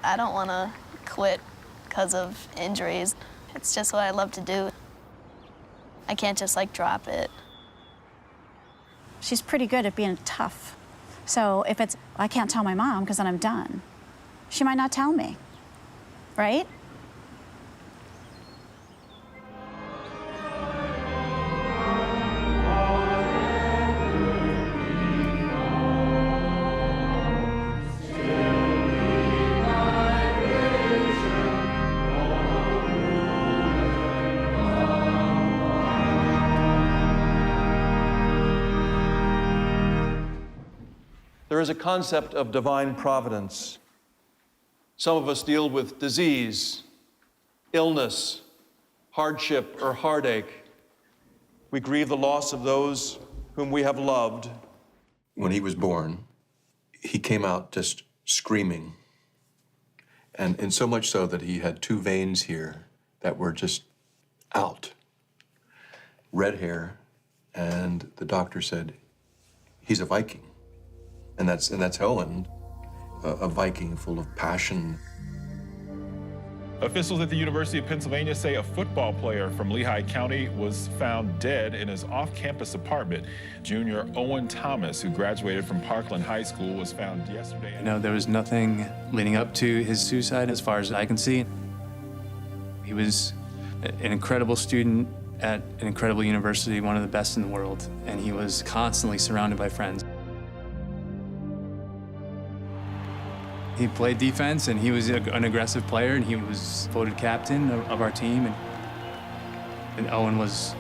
I don't want to quit because of injuries. It's just what I love to do. I can't just like drop it. She's pretty good at being tough. So if it's, I can't tell my mom because then I'm done, she might not tell me, right? There is a concept of divine providence. Some of us deal with disease, illness, hardship, or heartache. We grieve the loss of those whom we have loved. When he was born, he came out just screaming. And so much so that he had 2 veins here that were just out. Red hair, and the doctor said, he's a Viking. And that's Owen, a Viking full of passion. Officials at the University of Pennsylvania say a football player from Lehigh County was found dead in his off-campus apartment. Junior Owen Thomas, who graduated from Parkland High School, was found yesterday. You know, there was nothing leading up to his suicide as far as I can see. He was an incredible student at an incredible university, one of the best in the world, and he was constantly surrounded by friends. He played defense, and he was an aggressive player, and he was voted captain of our team. And Owen was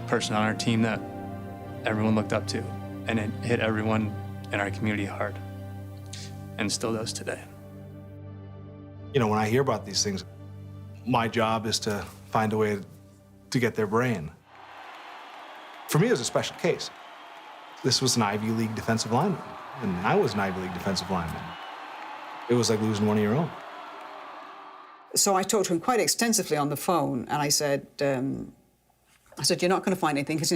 a person on our team that everyone looked up to, and it hit everyone in our community hard, and still does today. You know, when I hear about these things, my job is to find a way to get their brain. For me, it was a special case. This was an Ivy League defensive lineman, and I was an Ivy League defensive lineman. It was like losing one of your own. So I talked to him quite extensively on the phone, and I said, you're not going to find anything because he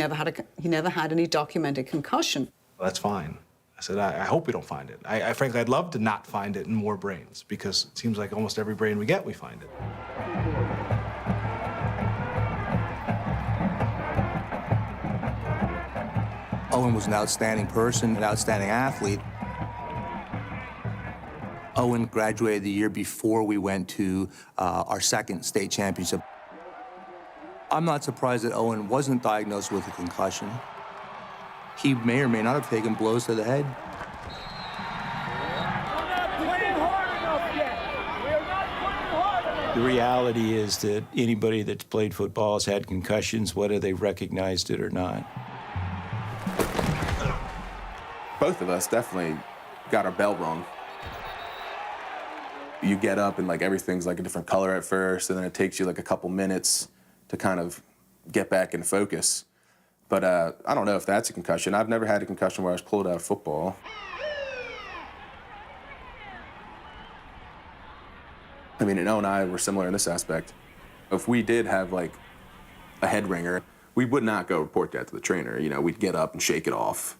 never had any documented concussion. Well, that's fine. I said, I hope we don't find it. Frankly, I'd love to not find it in more brains, because it seems like almost every brain we get, we find it. Owen was an outstanding person, an outstanding athlete. Owen graduated the year before we went to our 2nd state championship. I'm not surprised that Owen wasn't diagnosed with a concussion. He may or may not have taken blows to the head. The reality is that anybody that's played football has had concussions, whether they recognized it or not. Both of us definitely got our bell rung. You get up and like everything's like a different color at first, and then it takes you like a couple minutes to kind of get back in focus. But I don't know if that's a concussion. I've never had a concussion where I was pulled out of football. I mean, Owen and I were similar in this aspect. If we did have like a head ringer, we would not go report that to the trainer. You know, we'd get up and shake it off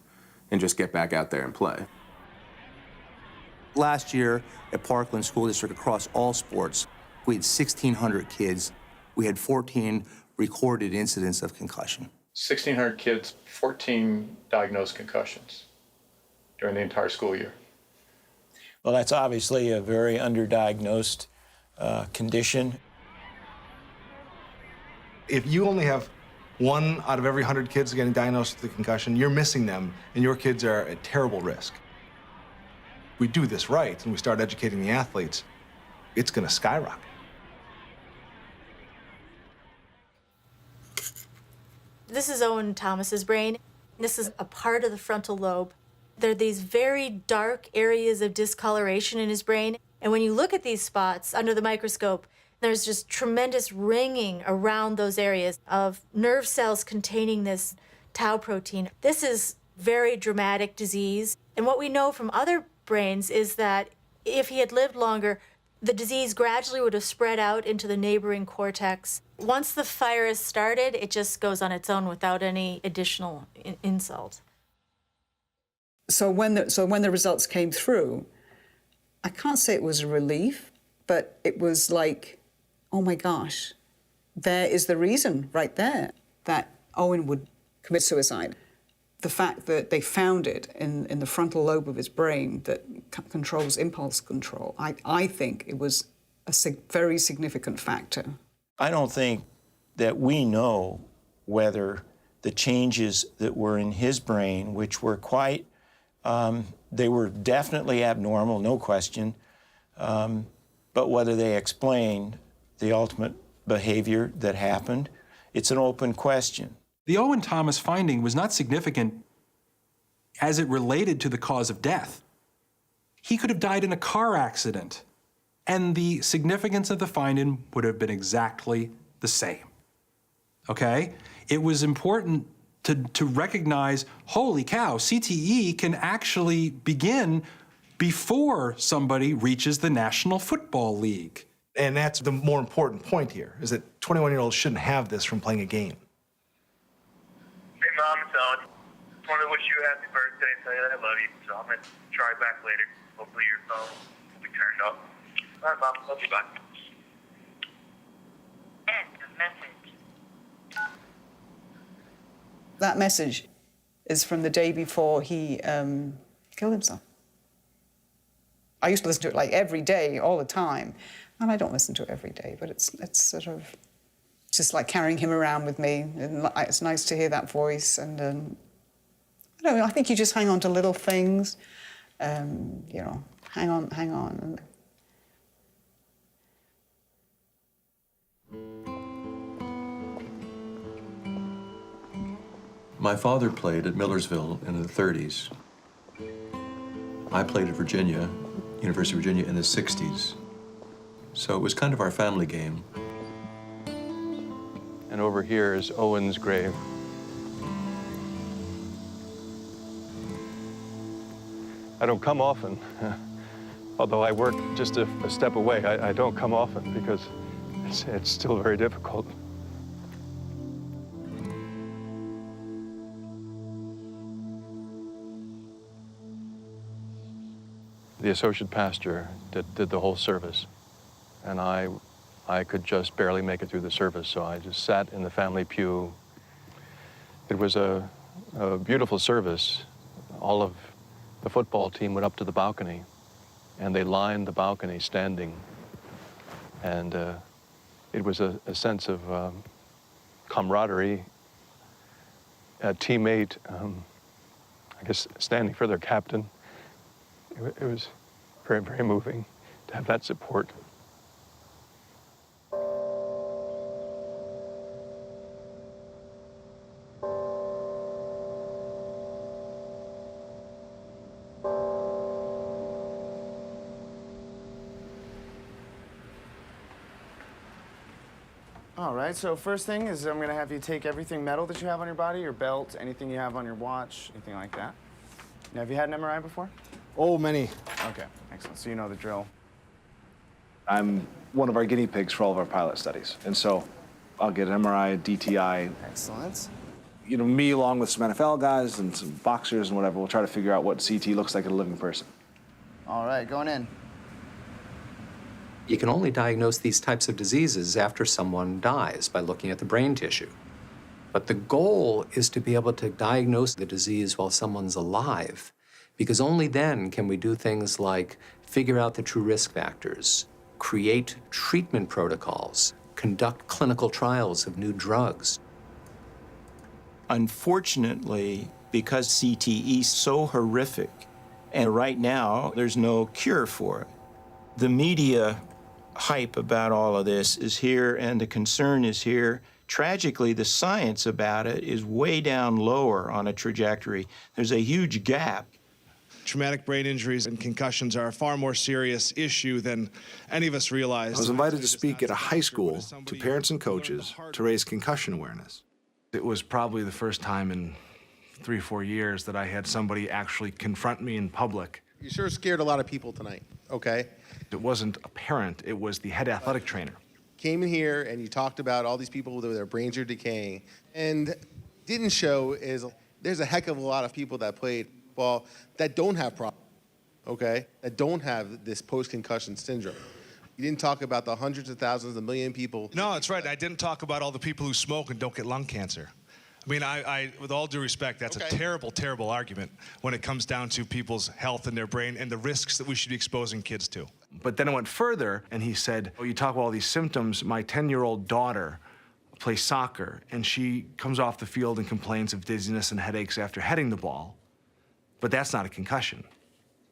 and just get back out there and play. Last year at Parkland School District across all sports, we had 1,600 kids. We had 14 recorded incidents of concussion. 1,600 kids, 14 diagnosed concussions during the entire school year. Well, that's obviously a very underdiagnosed condition. If you only have 1 out of every 100 kids getting diagnosed with a concussion, you're missing them, and your kids are at terrible risk. We do this right, and we start educating the athletes, it's going to skyrocket. This is Owen Thomas's brain. This is a part of the frontal lobe. There are these very dark areas of discoloration in his brain, and when you look at these spots under the microscope, there's just tremendous ringing around those areas of nerve cells containing this tau protein. This is very dramatic disease, and what we know from other brains is that if he had lived longer, the disease gradually would have spread out into the neighboring cortex. Once the fire is started, it just goes on its own without any additional insult. So when the results came through, I can't say it was a relief, but it was like, oh my gosh, there is the reason right there that Owen would commit suicide. The fact that they found it in the frontal lobe of his brain that controls impulse control, I think it was a very significant factor. I don't think that we know whether the changes that were in his brain, which were quite, they were definitely abnormal, no question, but whether they explained the ultimate behavior that happened, it's an open question. The Owen Thomas finding was not significant as it related to the cause of death. He could have died in a car accident, and the significance of the finding would have been exactly the same. Okay? It was important to recognize, holy cow, CTE can actually begin before somebody reaches the National Football League. And that's the more important point here, is that 21-year-olds shouldn't have this from playing a game. Hey, Mom, it's Owen. Just wanted to wish you a happy birthday and tell you that I love you. So I'm going to try back later. Hopefully your phone will be turned up. All right, Mom. Love you. Bye. End of message. That message is from the day before he killed himself. I used to listen to it like every day, all the time. And I don't listen to it every day, but it's sort of just like carrying him around with me. And it's nice to hear that voice. And I don't know, I think you just hang on to little things. You know, hang on. My father played at Millersville in the 30s. I played at Virginia, University of Virginia, in the 60s. So it was kind of our family game. And over here is Owen's grave. I don't come often, although I work just a step away. I don't come often because it's still very difficult. The associate pastor did the whole service, and I could just barely make it through the service, so I just sat in the family pew. It was a beautiful service. All of the football team went up to the balcony, and they lined the balcony standing, and it was a sense of camaraderie, a teammate, I guess, standing for their captain. It was very, very moving to have that support. All right, so first thing is I'm gonna have you take everything metal that you have on your body, your belt, anything you have on your watch, anything like that. Now, have you had an MRI before? Oh, many. Okay, excellent. So you know the drill. I'm one of our guinea pigs for all of our pilot studies. And so I'll get an MRI, DTI. Excellent. You know, me along with some NFL guys and some boxers and whatever, we'll try to figure out what CT looks like in a living person. All right, going in. You can only diagnose these types of diseases after someone dies by looking at the brain tissue. But the goal is to be able to diagnose the disease while someone's alive, because only then can we do things like figure out the true risk factors, create treatment protocols, conduct clinical trials of new drugs. Unfortunately, because CTE is so horrific, and right now there's no cure for it, the media hype about all of this is here and the concern is here. Tragically, the science about it is way down lower on a trajectory. There's a huge gap. Traumatic brain injuries and concussions are a far more serious issue than any of us realize. I was invited to speak at a high school to parents and coaches to raise concussion awareness. It was probably the first time in 3 or 4 years that I had somebody actually confront me in public. You sure scared a lot of people tonight, okay? It wasn't a parent, it was the head athletic trainer. Came in here and you talked about all these people that their brains are decaying, and didn't show is there's a heck of a lot of people that played ball that don't have problems, okay? That don't have this post-concussion syndrome. You didn't talk about the hundreds of thousands, the million people. No, that's right. I didn't talk about all the people who smoke and don't get lung cancer. I mean, I with all due respect, that's a terrible, terrible argument when it comes down to people's health and their brain and the risks that we should be exposing kids to. But then I went further, and he said, oh, you talk about all these symptoms. My 10-year-old daughter plays soccer, and she comes off the field and complains of dizziness and headaches after heading the ball. But that's not a concussion.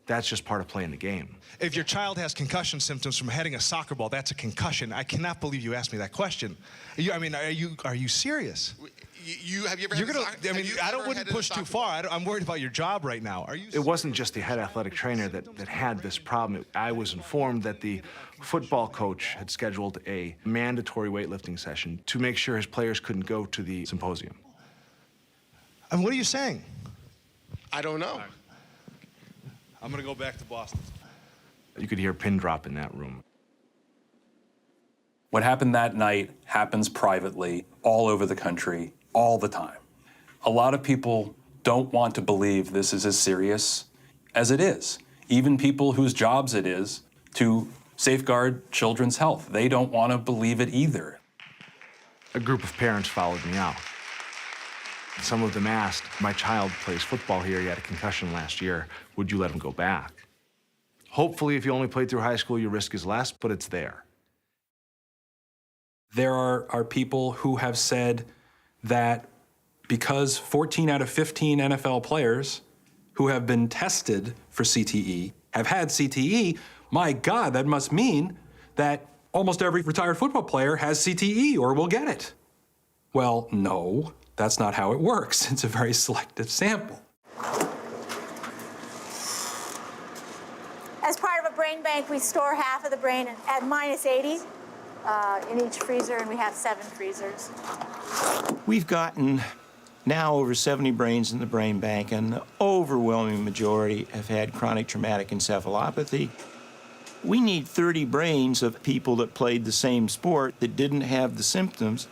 That's just part of playing the game. If your child has concussion symptoms from heading a soccer ball, that's a concussion. I cannot believe you asked me that question. Are you serious? Have you ever You're gonna, I mean, I wouldn't push too far. I'm worried about your job right now. Are you? It wasn't just the head athletic trainer that had this problem. I was informed that the football coach had scheduled a mandatory weightlifting session to make sure his players couldn't go to the symposium. And what are you saying? I don't know. I'm gonna go back to Boston. You could hear a pin drop in that room. What happened that night happens privately all over the country, all the time. A lot of people don't want to believe this is as serious as it is. Even people whose jobs it is to safeguard children's health. They don't want to believe it either. A group of parents followed me out. Some of them asked, my child plays football here, he had a concussion last year, would you let him go back? Hopefully, if you only played through high school, your risk is less, but it's there. There are people who have said that because 14 out of 15 NFL players who have been tested for CTE have had CTE, my God, that must mean that almost every retired football player has CTE or will get it. Well, no, that's not how it works. It's a very selective sample. As part of a brain bank, we store half of the brain at -80 in each freezer, and we have 7 freezers. We've gotten now over 70 brains in the brain bank, and the overwhelming majority have had chronic traumatic encephalopathy. We need 30 brains of people that played the same sport that didn't have the symptoms.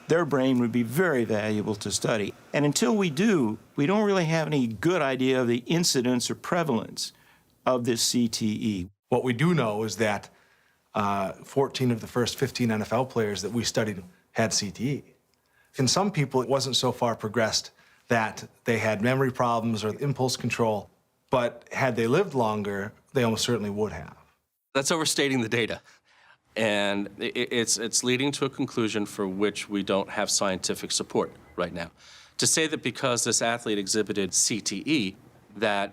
Their brain would be very valuable to study. And until we do, we don't really have any good idea of the incidence or prevalence of this CTE. What we do know is that 14 of the first 15 NFL players that we studied had CTE. In some people, it wasn't so far progressed that they had memory problems or impulse control, but had they lived longer, they almost certainly would have. That's overstating the data. And it's leading to a conclusion for which we don't have scientific support right now. To say that because this athlete exhibited CTE, that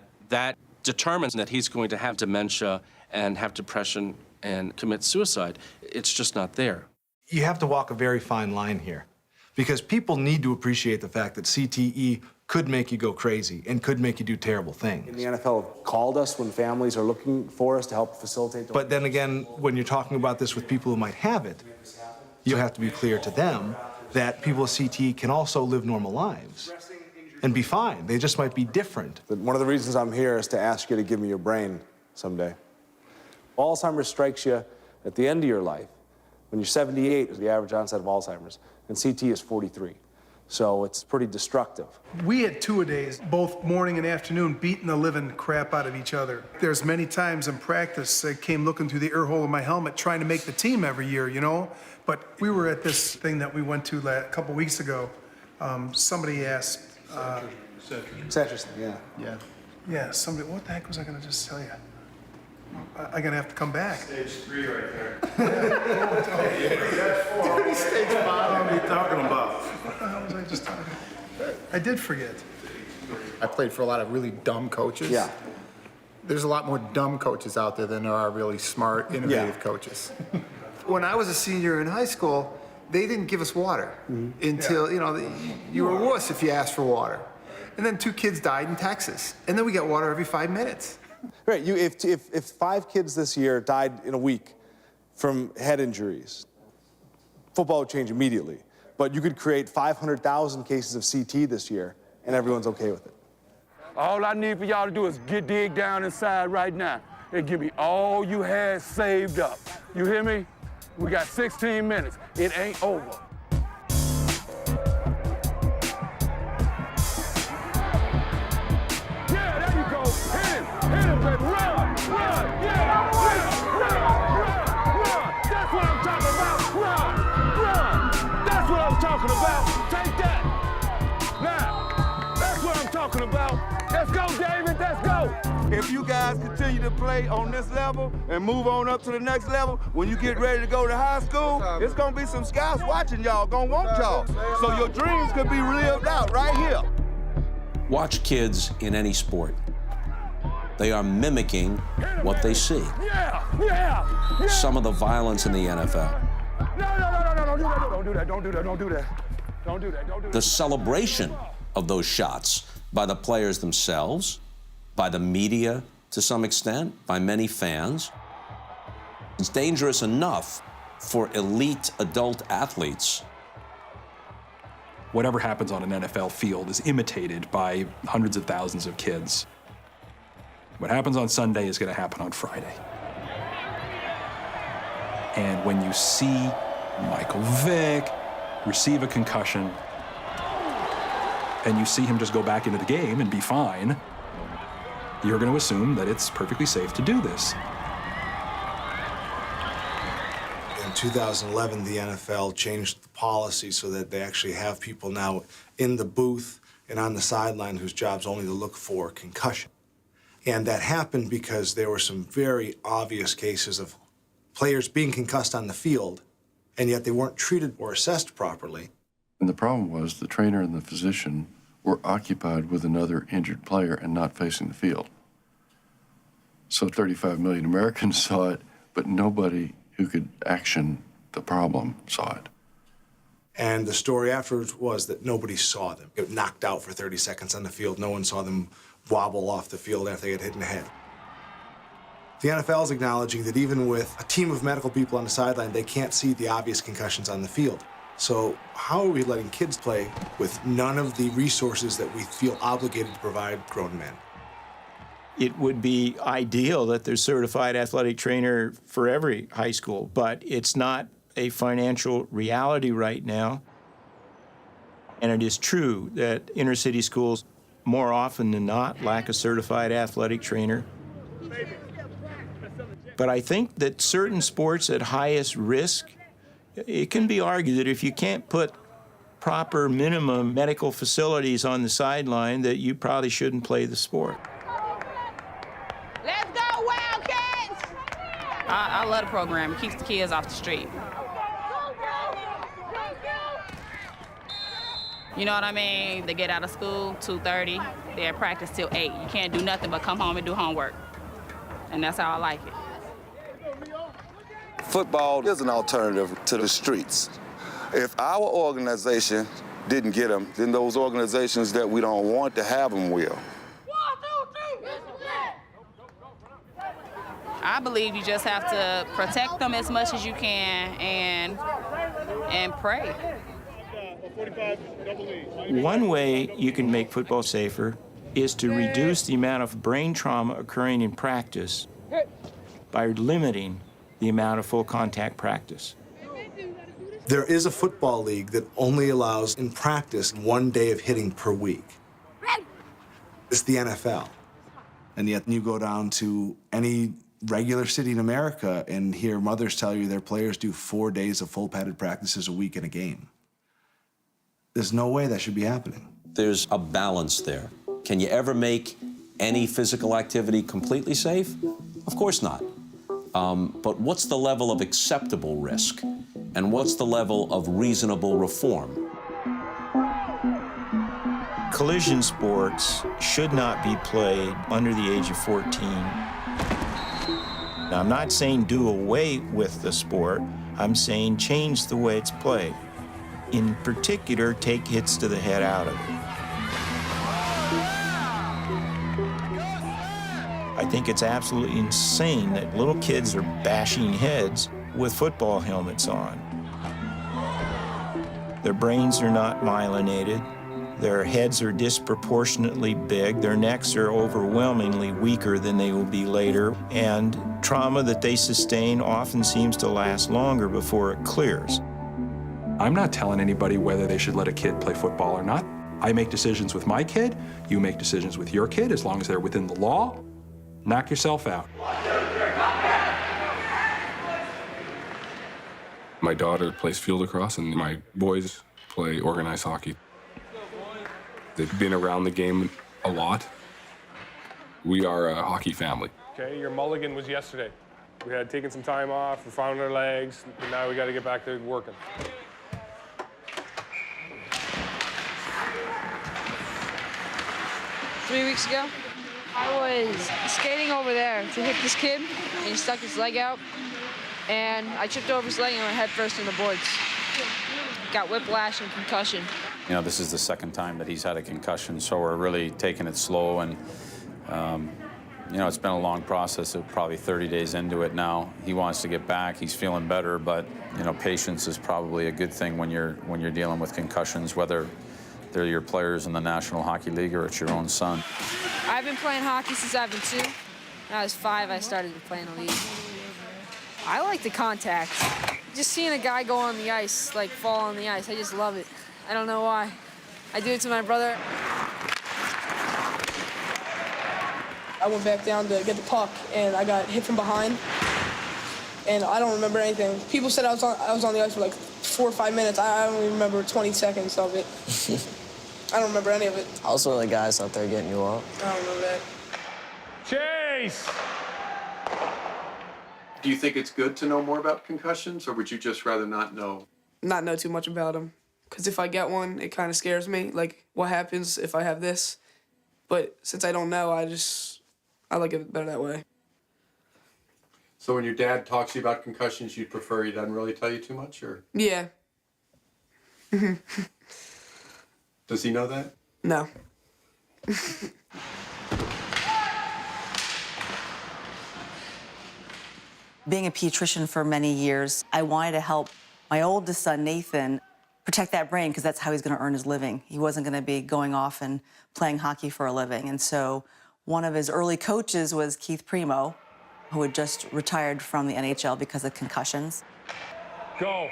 determines that he's going to have dementia and have depression and commit suicide, it's just not there. You have to walk a very fine line here, because people need to appreciate the fact that CTE could make you go crazy and could make you do terrible things. And the NFL called us when families are looking for us to help facilitate. But then again, when you're talking about this with people who might have it, You have to be clear to them that people with CTE can also live normal lives and be fine. They just might be different. But one of the reasons I'm here is to ask you to give me your brain someday. Alzheimer's strikes you at the end of your life. When you're 78 is the average onset of Alzheimer's, and CTE is 43. So it's pretty destructive. We had two-a-days, both morning and afternoon, beating the living crap out of each other. There's many times in practice I came looking through the air hole of my helmet trying to make the team every year, you know? But we were at this thing that we went to a couple weeks ago. Somebody asked... Satcherson, yeah. Yeah, somebody... What the heck was I going to just tell you? I'm going to have to come back. Stage 3 right there. That's 4. Stage 5. What are you talking about? What the hell was I just talking about? I did forget. I played for a lot of really dumb coaches. Yeah. There's a lot more dumb coaches out there than there are really smart, innovative coaches. When I was a senior in high school, they didn't give us water until, you know, you were a wuss if you asked for water. And then 2 kids died in Texas. And then we got water every 5 minutes. Right, if 5 kids this year died in a week from head injuries, football would change immediately. But you could create 500,000 cases of CT this year, and everyone's okay with it. All I need for y'all to do is dig down inside right now and give me all you had saved up. You hear me? We got 16 minutes. It ain't over. Yeah, there you go. Hit him, baby. Run, yeah, run. That's what I'm talking about. Run. That's what I'm talking about. Take that. Now, that's what I'm talking about. Let's go, David, let's go. If you guys continue to play on this level and move on up to the next level, when you get ready to go to high school, it's gonna be some scouts watching y'all, gonna want y'all. So your dreams could be lived out right here. Watch kids in any sport. They are mimicking what they see. Yeah. Some of the violence in the NFL. No, don't do that. The celebration of those shots by the players themselves, by the media to some extent, by many fans. It's dangerous enough for elite adult athletes. Whatever happens on an NFL field is imitated by hundreds of thousands of kids. What happens on Sunday is going to happen on Friday. And when you see Michael Vick receive a concussion, and you see him just go back into the game and be fine, you're going to assume that it's perfectly safe to do this. In 2011, the NFL changed the policy so that they actually have people now in the booth and on the sideline whose job's only to look for concussion. And that happened because there were some very obvious cases of players being concussed on the field, and yet they weren't treated or assessed properly. And the problem was the trainer and the physician were occupied with another injured player and not facing the field. So 35 million Americans saw it, but nobody who could action the problem saw it. And the story afterwards was that nobody saw them get knocked out for 30 seconds on the field. No one saw them wobble off the field after they had hit in the head. The NFL is acknowledging that even with a team of medical people on the sideline, they can't see the obvious concussions on the field. So how are we letting kids play with none of the resources that we feel obligated to provide grown men? It would be ideal that there's a certified athletic trainer for every high school, but it's not a financial reality right now. And it is true that inner city schools more often than not lack a certified athletic trainer. But I think that certain sports at highest risk, it can be argued that if you can't put proper minimum medical facilities on the sideline, that you probably shouldn't play the sport. Let's go, Wildcats! I love the program. It keeps the kids off the street. You know what I mean? They get out of school 2:30. They're at practice till 8. You can't do nothing but come home and do homework. And that's how I like it. Football is an alternative to the streets. If our organization didn't get them, then those organizations that we don't want to have them will. I believe you just have to protect them as much as you can and and pray. One way you can make football safer is to reduce the amount of brain trauma occurring in practice by limiting the amount of full contact practice. There is a football league that only allows, in practice, 1 day of hitting per week. It's the NFL. And yet you go down to any regular city in America and hear mothers tell you their players do 4 days of full padded practices a week in a game. There's no way that should be happening. There's a balance there. Can you ever make any physical activity completely safe? Of course not. But what's the level of acceptable risk? And what's the level of reasonable reform? Collision sports should not be played under the age of 14. Now, I'm not saying do away with the sport. I'm saying change the way it's played. In particular, take hits to the head out of it. I think it's absolutely insane that little kids are bashing heads with football helmets on. Their brains are not myelinated. Their heads are disproportionately big. Their necks are overwhelmingly weaker than they will be later. And trauma that they sustain often seems to last longer before it clears. I'm not telling anybody whether they should let a kid play football or not. I make decisions with my kid. You make decisions with your kid, as long as they're within the law. Knock yourself out. My daughter plays field lacrosse, and my boys play organized hockey. They've been around the game a lot. We are a hockey family. Okay, your mulligan was yesterday. We had taken some time off, we found our legs, and now we got to get back to working. Three weeks ago, I was skating over there to hit this kid, and he stuck his leg out, and I tripped over his leg and went head first in the boards. Got whiplash and concussion. You know, this is the second time that he's had a concussion, so we're really taking it slow, and you know, it's been a long process. Of probably 30 days into it now. He wants to get back. He's feeling better, but you know, patience is probably a good thing when you're dealing with concussions, whether they're your players in the National Hockey League or it's your own son. I've been playing hockey since I've been 2. When I was 5, I started to play in the league. I like the contact. Just seeing a guy go on the ice, like fall on the ice, I just love it. I don't know why. I do it to my brother. I went back down to get the puck, and I got hit from behind, and I don't remember anything. People said I was on the ice for like 4 or 5 minutes. I don't even remember 20 seconds of it. I don't remember any of it. Also, the guys out there getting you up. I don't remember that. Chase! Do you think it's good to know more about concussions, or would you just rather not know? Not know too much about them, because if I get one, it kind of scares me. Like, what happens if I have this? But since I don't know, I like it better that way. So when your dad talks to you about concussions, you'd prefer he doesn't really tell you too much, or? Yeah. Does he know that? No. Being a pediatrician for many years, I wanted to help my oldest son, Nathan, protect that brain, because that's how he's going to earn his living. He wasn't going to be going off and playing hockey for a living. And so one of his early coaches was Keith Primo, who had just retired from the NHL because of concussions. Go.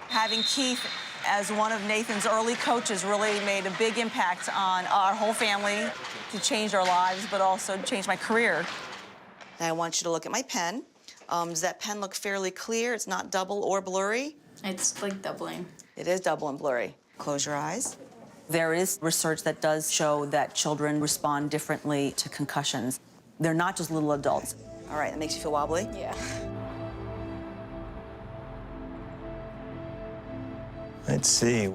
Having Keith as one of Nathan's early coaches really made a big impact on our whole family, to change our lives, but also change my career. Now I want you to look at my pen. Does that pen look fairly clear? It's not double or blurry? It's like doubling. It is double and blurry. Close your eyes. There is research that does show that children respond differently to concussions. They're not just little adults. All right, that makes you feel wobbly? Yeah. Let's see.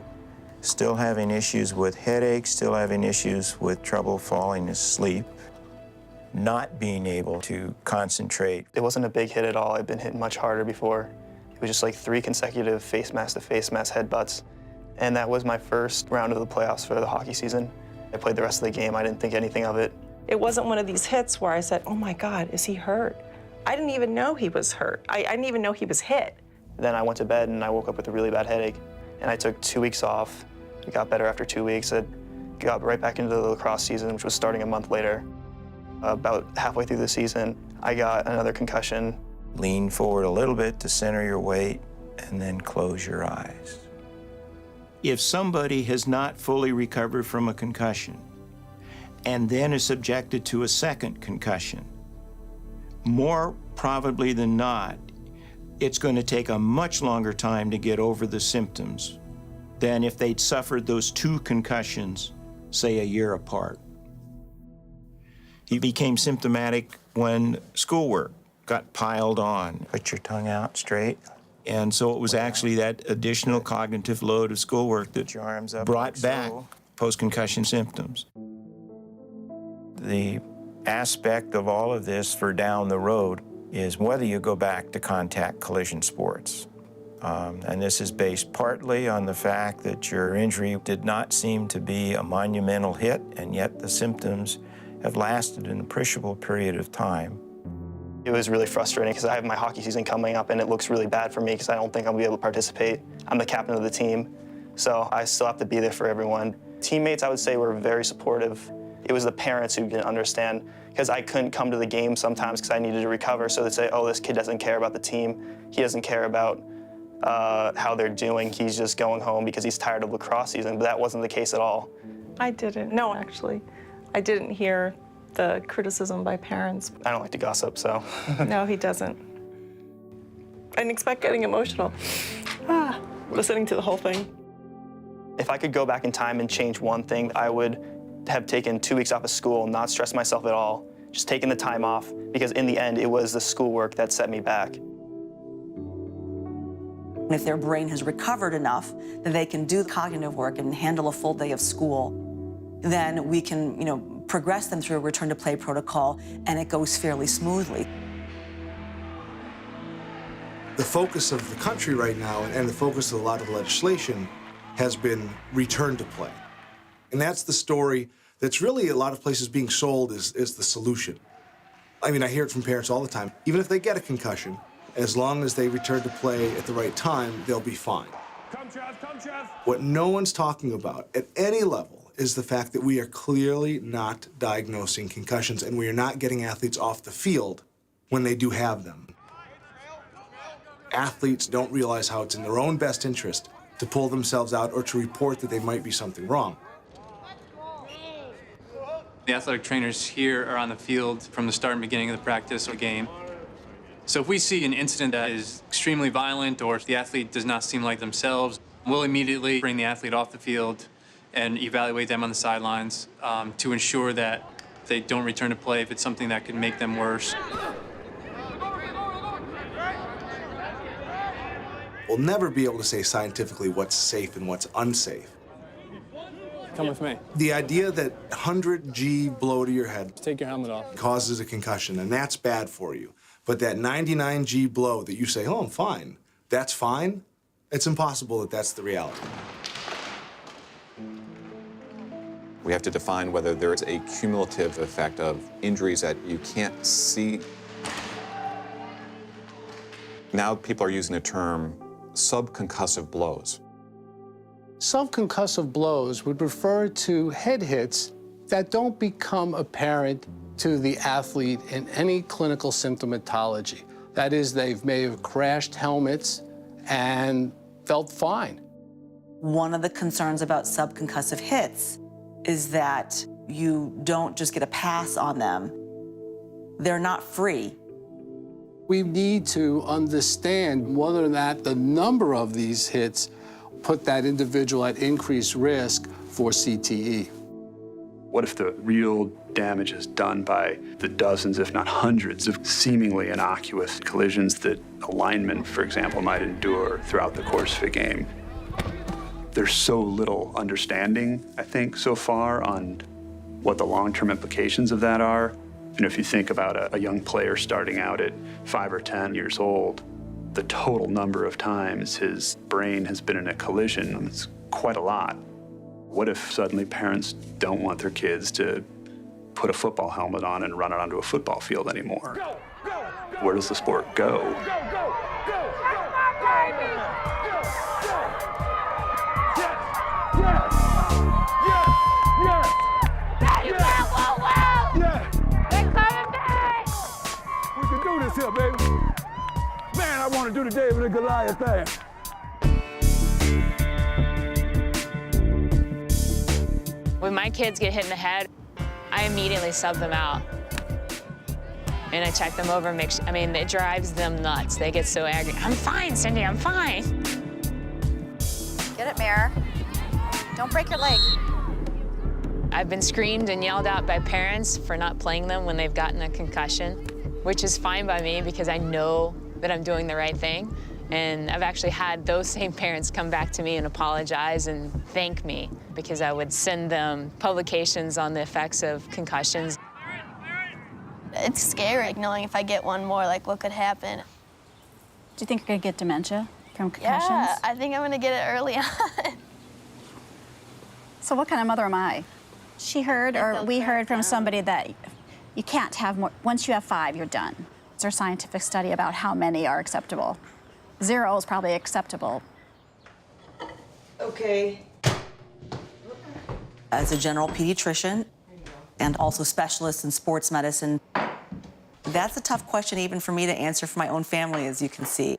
Still having issues with headaches, still having issues with trouble falling asleep, not being able to concentrate. It wasn't a big hit at all. I'd been hit much harder before. It was just like 3 consecutive face mask to face mask headbutts. And that was my first round of the playoffs for the hockey season. I played the rest of the game. I didn't think anything of it. It wasn't one of these hits where I said, oh my God, is he hurt? I didn't even know he was hurt. I didn't even know he was hit. Then I went to bed and I woke up with a really bad headache. And I took 2 weeks off. It got better after 2 weeks. I got right back into the lacrosse season, which was starting a month later. About halfway through the season, I got another concussion. Lean forward a little bit to center your weight, and then close your eyes. If somebody has not fully recovered from a concussion and then is subjected to a second concussion, more probably than not, it's going to take a much longer time to get over the symptoms than if they'd suffered those 2 concussions, say, a year apart. He became symptomatic when schoolwork got piled on. Put your tongue out straight. And so it was actually that additional cognitive load of schoolwork that brought back post-concussion symptoms. The aspect of all of this for down the road is whether you go back to contact collision sports. And this is based partly on the fact that your injury did not seem to be a monumental hit, and yet the symptoms have lasted an appreciable period of time. It was really frustrating because I have my hockey season coming up and it looks really bad for me because I don't think I'll be able to participate. I'm the captain of the team, so I still have to be there for everyone. Teammates, I would say, were very supportive. It was the parents who didn't understand because I couldn't come to the game sometimes because I needed to recover, so they'd say, oh, this kid doesn't care about the team. He doesn't care about how they're doing. He's just going home because he's tired of lacrosse season, but that wasn't the case at all. I didn't. No, actually. I didn't hear the criticism by parents. I don't like to gossip, so. No, he doesn't. I didn't expect getting emotional. Listening to the whole thing. If I could go back in time and change one thing, I would have taken 2 weeks off of school, not stressed myself at all, just taking the time off, because in the end, it was the schoolwork that set me back. If their brain has recovered enough that they can do cognitive work and handle a full day of school, then we can, progress them through a return to play protocol, and it goes fairly smoothly. The focus of the country right now, and the focus of a lot of the legislation, has been return to play. And that's the story that's really a lot of places being sold as the solution. I mean, I hear it from parents all the time. Even if they get a concussion, as long as they return to play at the right time, they'll be fine. Come, Jeff, come, Jeff. What no one's talking about at any level is the fact that we are clearly not diagnosing concussions, and we are not getting athletes off the field when they do have them. Athletes don't realize how it's in their own best interest to pull themselves out or to report that they might be something wrong. The athletic trainers here are on the field from the start and beginning of the practice or game. So if we see an incident that is extremely violent, or if the athlete does not seem like themselves, we'll immediately bring the athlete off the field and evaluate them on the sidelines to ensure that they don't return to play if it's something that could make them worse. We'll never be able to say scientifically what's safe and what's unsafe. Come with me. The idea that 100 G blow to your head Take your helmet off. causes a concussion, and that's bad for you. But that 99 G blow that you say, oh, I'm fine, that's fine, it's impossible that that's the reality. We have to define whether there is a cumulative effect of injuries that you can't see. Now people are using the term subconcussive blows. Subconcussive blows would refer to head hits that don't become apparent to the athlete in any clinical symptomatology. That is, they may have crashed helmets and felt fine. One of the concerns about subconcussive hits is that you don't just get a pass on them. They're not free. We need to understand whether or not the number of these hits put that individual at increased risk for CTE. What if the real damage is done by the dozens, if not hundreds, of seemingly innocuous collisions that a lineman, for example, might endure throughout the course of a game? There's so little understanding, I think, so far on what the long-term implications of that are. And if you think about a young player starting out at 5 or 10 years old, the total number of times his brain has been in a collision is quite a lot. What if suddenly parents don't want their kids to put a football helmet on and run it onto a football field anymore? Where does the sport go? We can do this here, baby. Man, I want to do the David and Goliath thing. When my kids get hit in the head, I immediately sub them out. And I check them over, it drives them nuts. They get so angry. I'm fine, Cindy, I'm fine. Get it, Mare. Don't break your leg. I've been screamed and yelled at by parents for not playing them when they've gotten a concussion, which is fine by me because I know that I'm doing the right thing. And I've actually had those same parents come back to me and apologize and thank me because I would send them publications on the effects of concussions. It's scary knowing if I get one more, like what could happen. Do you think you're gonna get dementia from concussions? Yeah, I think I'm gonna get it early on. So what kind of mother am I? She heard, or we heard from somebody that you can't have more, once you have 5, you're done. Is there a scientific study about how many are acceptable? 0 is probably acceptable. Okay. As a general pediatrician and also specialist in sports medicine, that's a tough question even for me to answer for my own family, as you can see.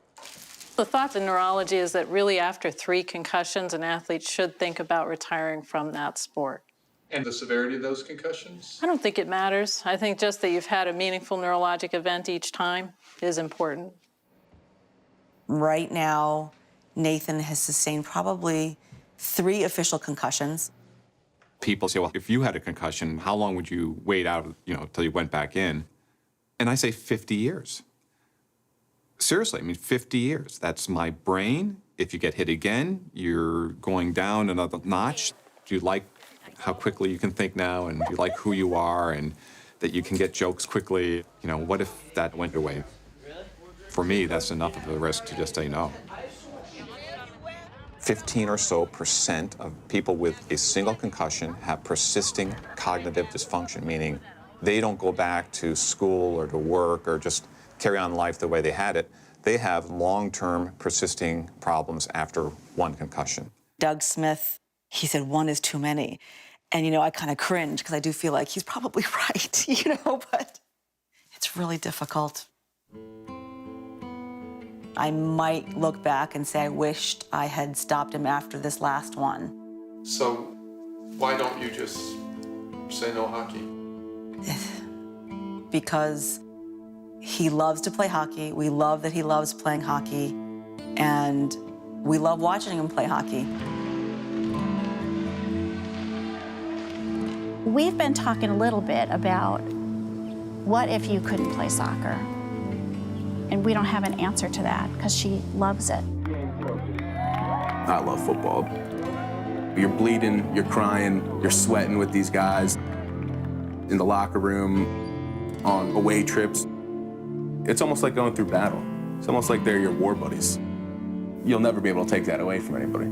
The thought in neurology is that really after 3 concussions, an athlete should think about retiring from that sport. And the severity of those concussions? I don't think it matters. I think just that you've had a meaningful neurologic event each time is important. Right now, Nathan has sustained probably 3 official concussions. People say, well, if you had a concussion, how long would you wait out, till you went back in? And I say 50 years. Seriously, 50 years. That's my brain. If you get hit again, you're going down another notch. Do you like how quickly you can think now, and do you like who you are, and that you can get jokes quickly? What if that went away? For me, that's enough of a risk to just say no. 15% or so of people with a single concussion have persisting cognitive dysfunction, meaning they don't go back to school or to work or just carry on life the way they had it. They have long-term persisting problems after 1 concussion. Doug Smith, he said 1 is too many. And, I kind of cringe because I do feel like he's probably right, but it's really difficult. I might look back and say I wished I had stopped him after this last one. So why don't you just say no hockey? Because he loves to play hockey. We love that he loves playing hockey. And we love watching him play hockey. We've been talking a little bit about what if you couldn't play soccer? And we don't have an answer to that because she loves it. I love football. You're bleeding, you're crying, you're sweating with these guys in the locker room, on away trips. It's almost like going through battle. It's almost like they're your war buddies. You'll never be able to take that away from anybody.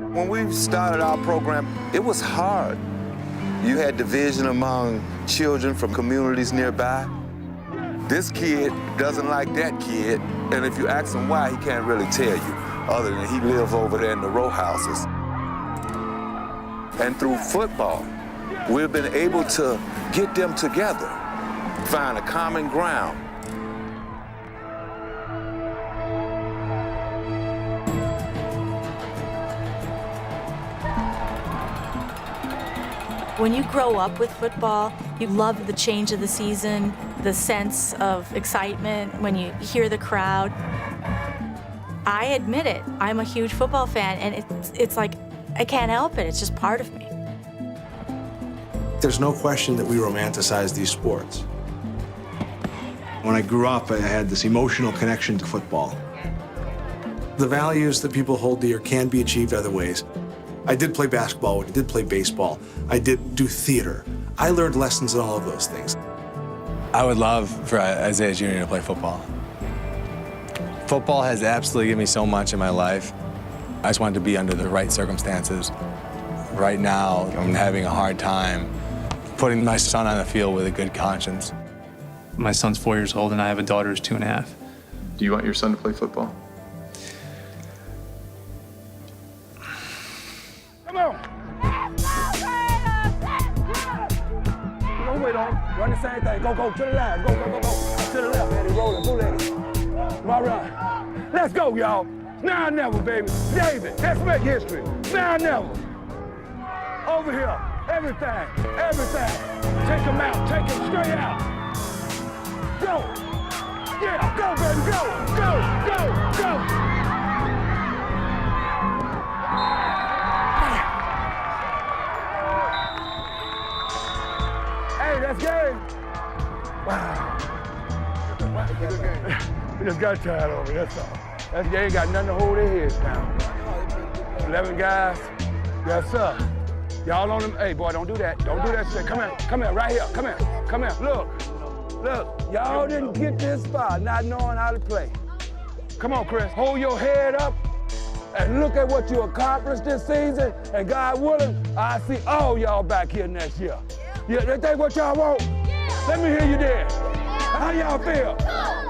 When we started our program, it was hard. You had division among children from communities nearby. This kid doesn't like that kid, and if you ask him why, he can't really tell you, other than he lives over there in the row houses. And through football, we've been able to get them together, find a common ground. When you grow up with football, you love the change of the season, the sense of excitement when you hear the crowd. I admit it, I'm a huge football fan, and it's like, I can't help it, it's just part of me. There's no question that we romanticize these sports. When I grew up, I had this emotional connection to football. The values that people hold dear can be achieved other ways. I did play basketball, I did play baseball, I did do theater. I learned lessons in all of those things. I would love for Isaiah Jr. to play football. Football has absolutely given me so much in my life. I just wanted to be under the right circumstances. Right now, I'm having a hard time putting my son on the field with a good conscience. My son's 4 years old, and I have a daughter who's 2.5. Do you want your son to play football? Come on. Don't wait on. Run the same thing. Go to the left. Go. To the left, Eddie. Rolling. Bootleg. Come on, run. Let's go, y'all. Now or never, baby. David, let's make history. Now or never. Over here. Everything. Take him out. Take him straight out. Go. Yeah, go, baby. Go. Hey, that's game. Wow. We just got tired of it, that's all. That game ain't got nothing to hold their heads down. 11 guys. Yes, sir. Y'all on them. Hey, boy, don't do that. Don't do that shit. Come here, right here. Come here. Look. Y'all didn't get this far not knowing how to play. Come on, Chris. Hold your head up and look at what you accomplished this season. And God willing, I see all y'all back here next year. Yeah, that's what y'all want? Let me hear you there. How y'all feel?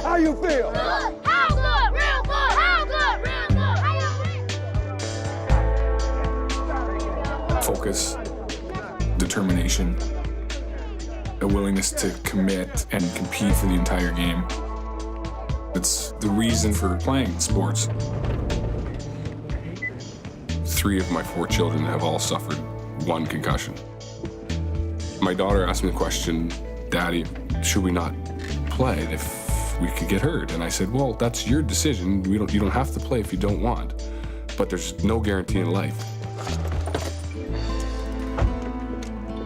How you feel? How good? Real good. How good? Real good. Focus, determination, a willingness to commit and compete for the entire game. It's the reason for playing sports. 3 of my 4 children have all suffered 1 concussion. My daughter asked me the question, Daddy, should we not play if we could get hurt? And I said, well, that's your decision. You don't have to play if you don't want. But there's no guarantee in life.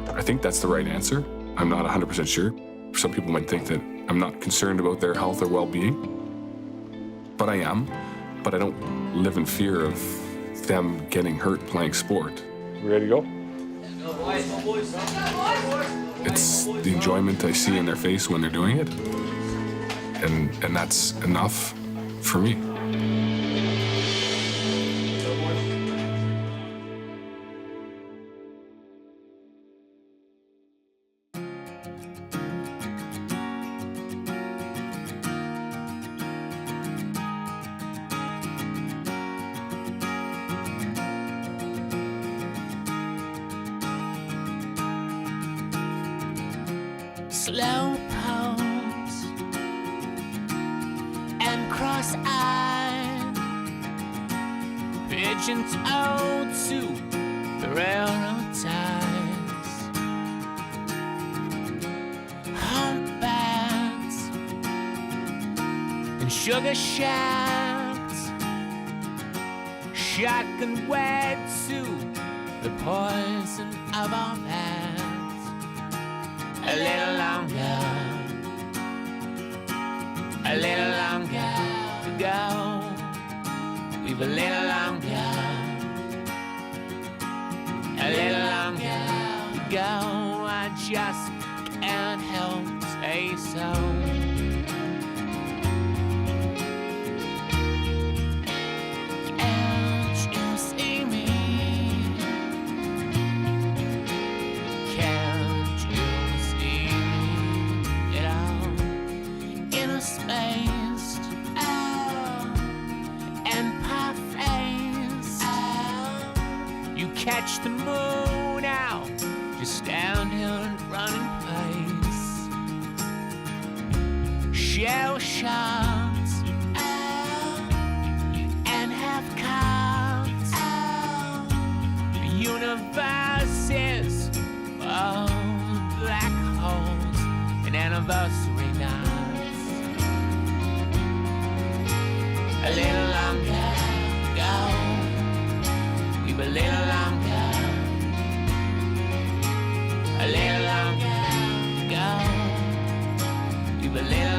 I think that's the right answer. I'm not 100% sure. Some people might think that I'm not concerned about their health or well-being. But I am. But I don't live in fear of them getting hurt playing sport. Ready to go? It's the enjoyment I see in their face when they're doing it. And that's enough for me. Slow pose and cross-eyed, pigeon-toed to the railroad ties, humpbacks and sugar shacks, shotgun wed to the poison of our past. A little longer to go. We've a little longer to go. I just can't help say so. Can't you see me? Spaced and pie-faced. You catch the moon out, just stand here and run in place. Shell shots and half-cocks. The universe is full of black holes and anniversary nights. A little longer go. We've a little longer. A little longer go. We've a little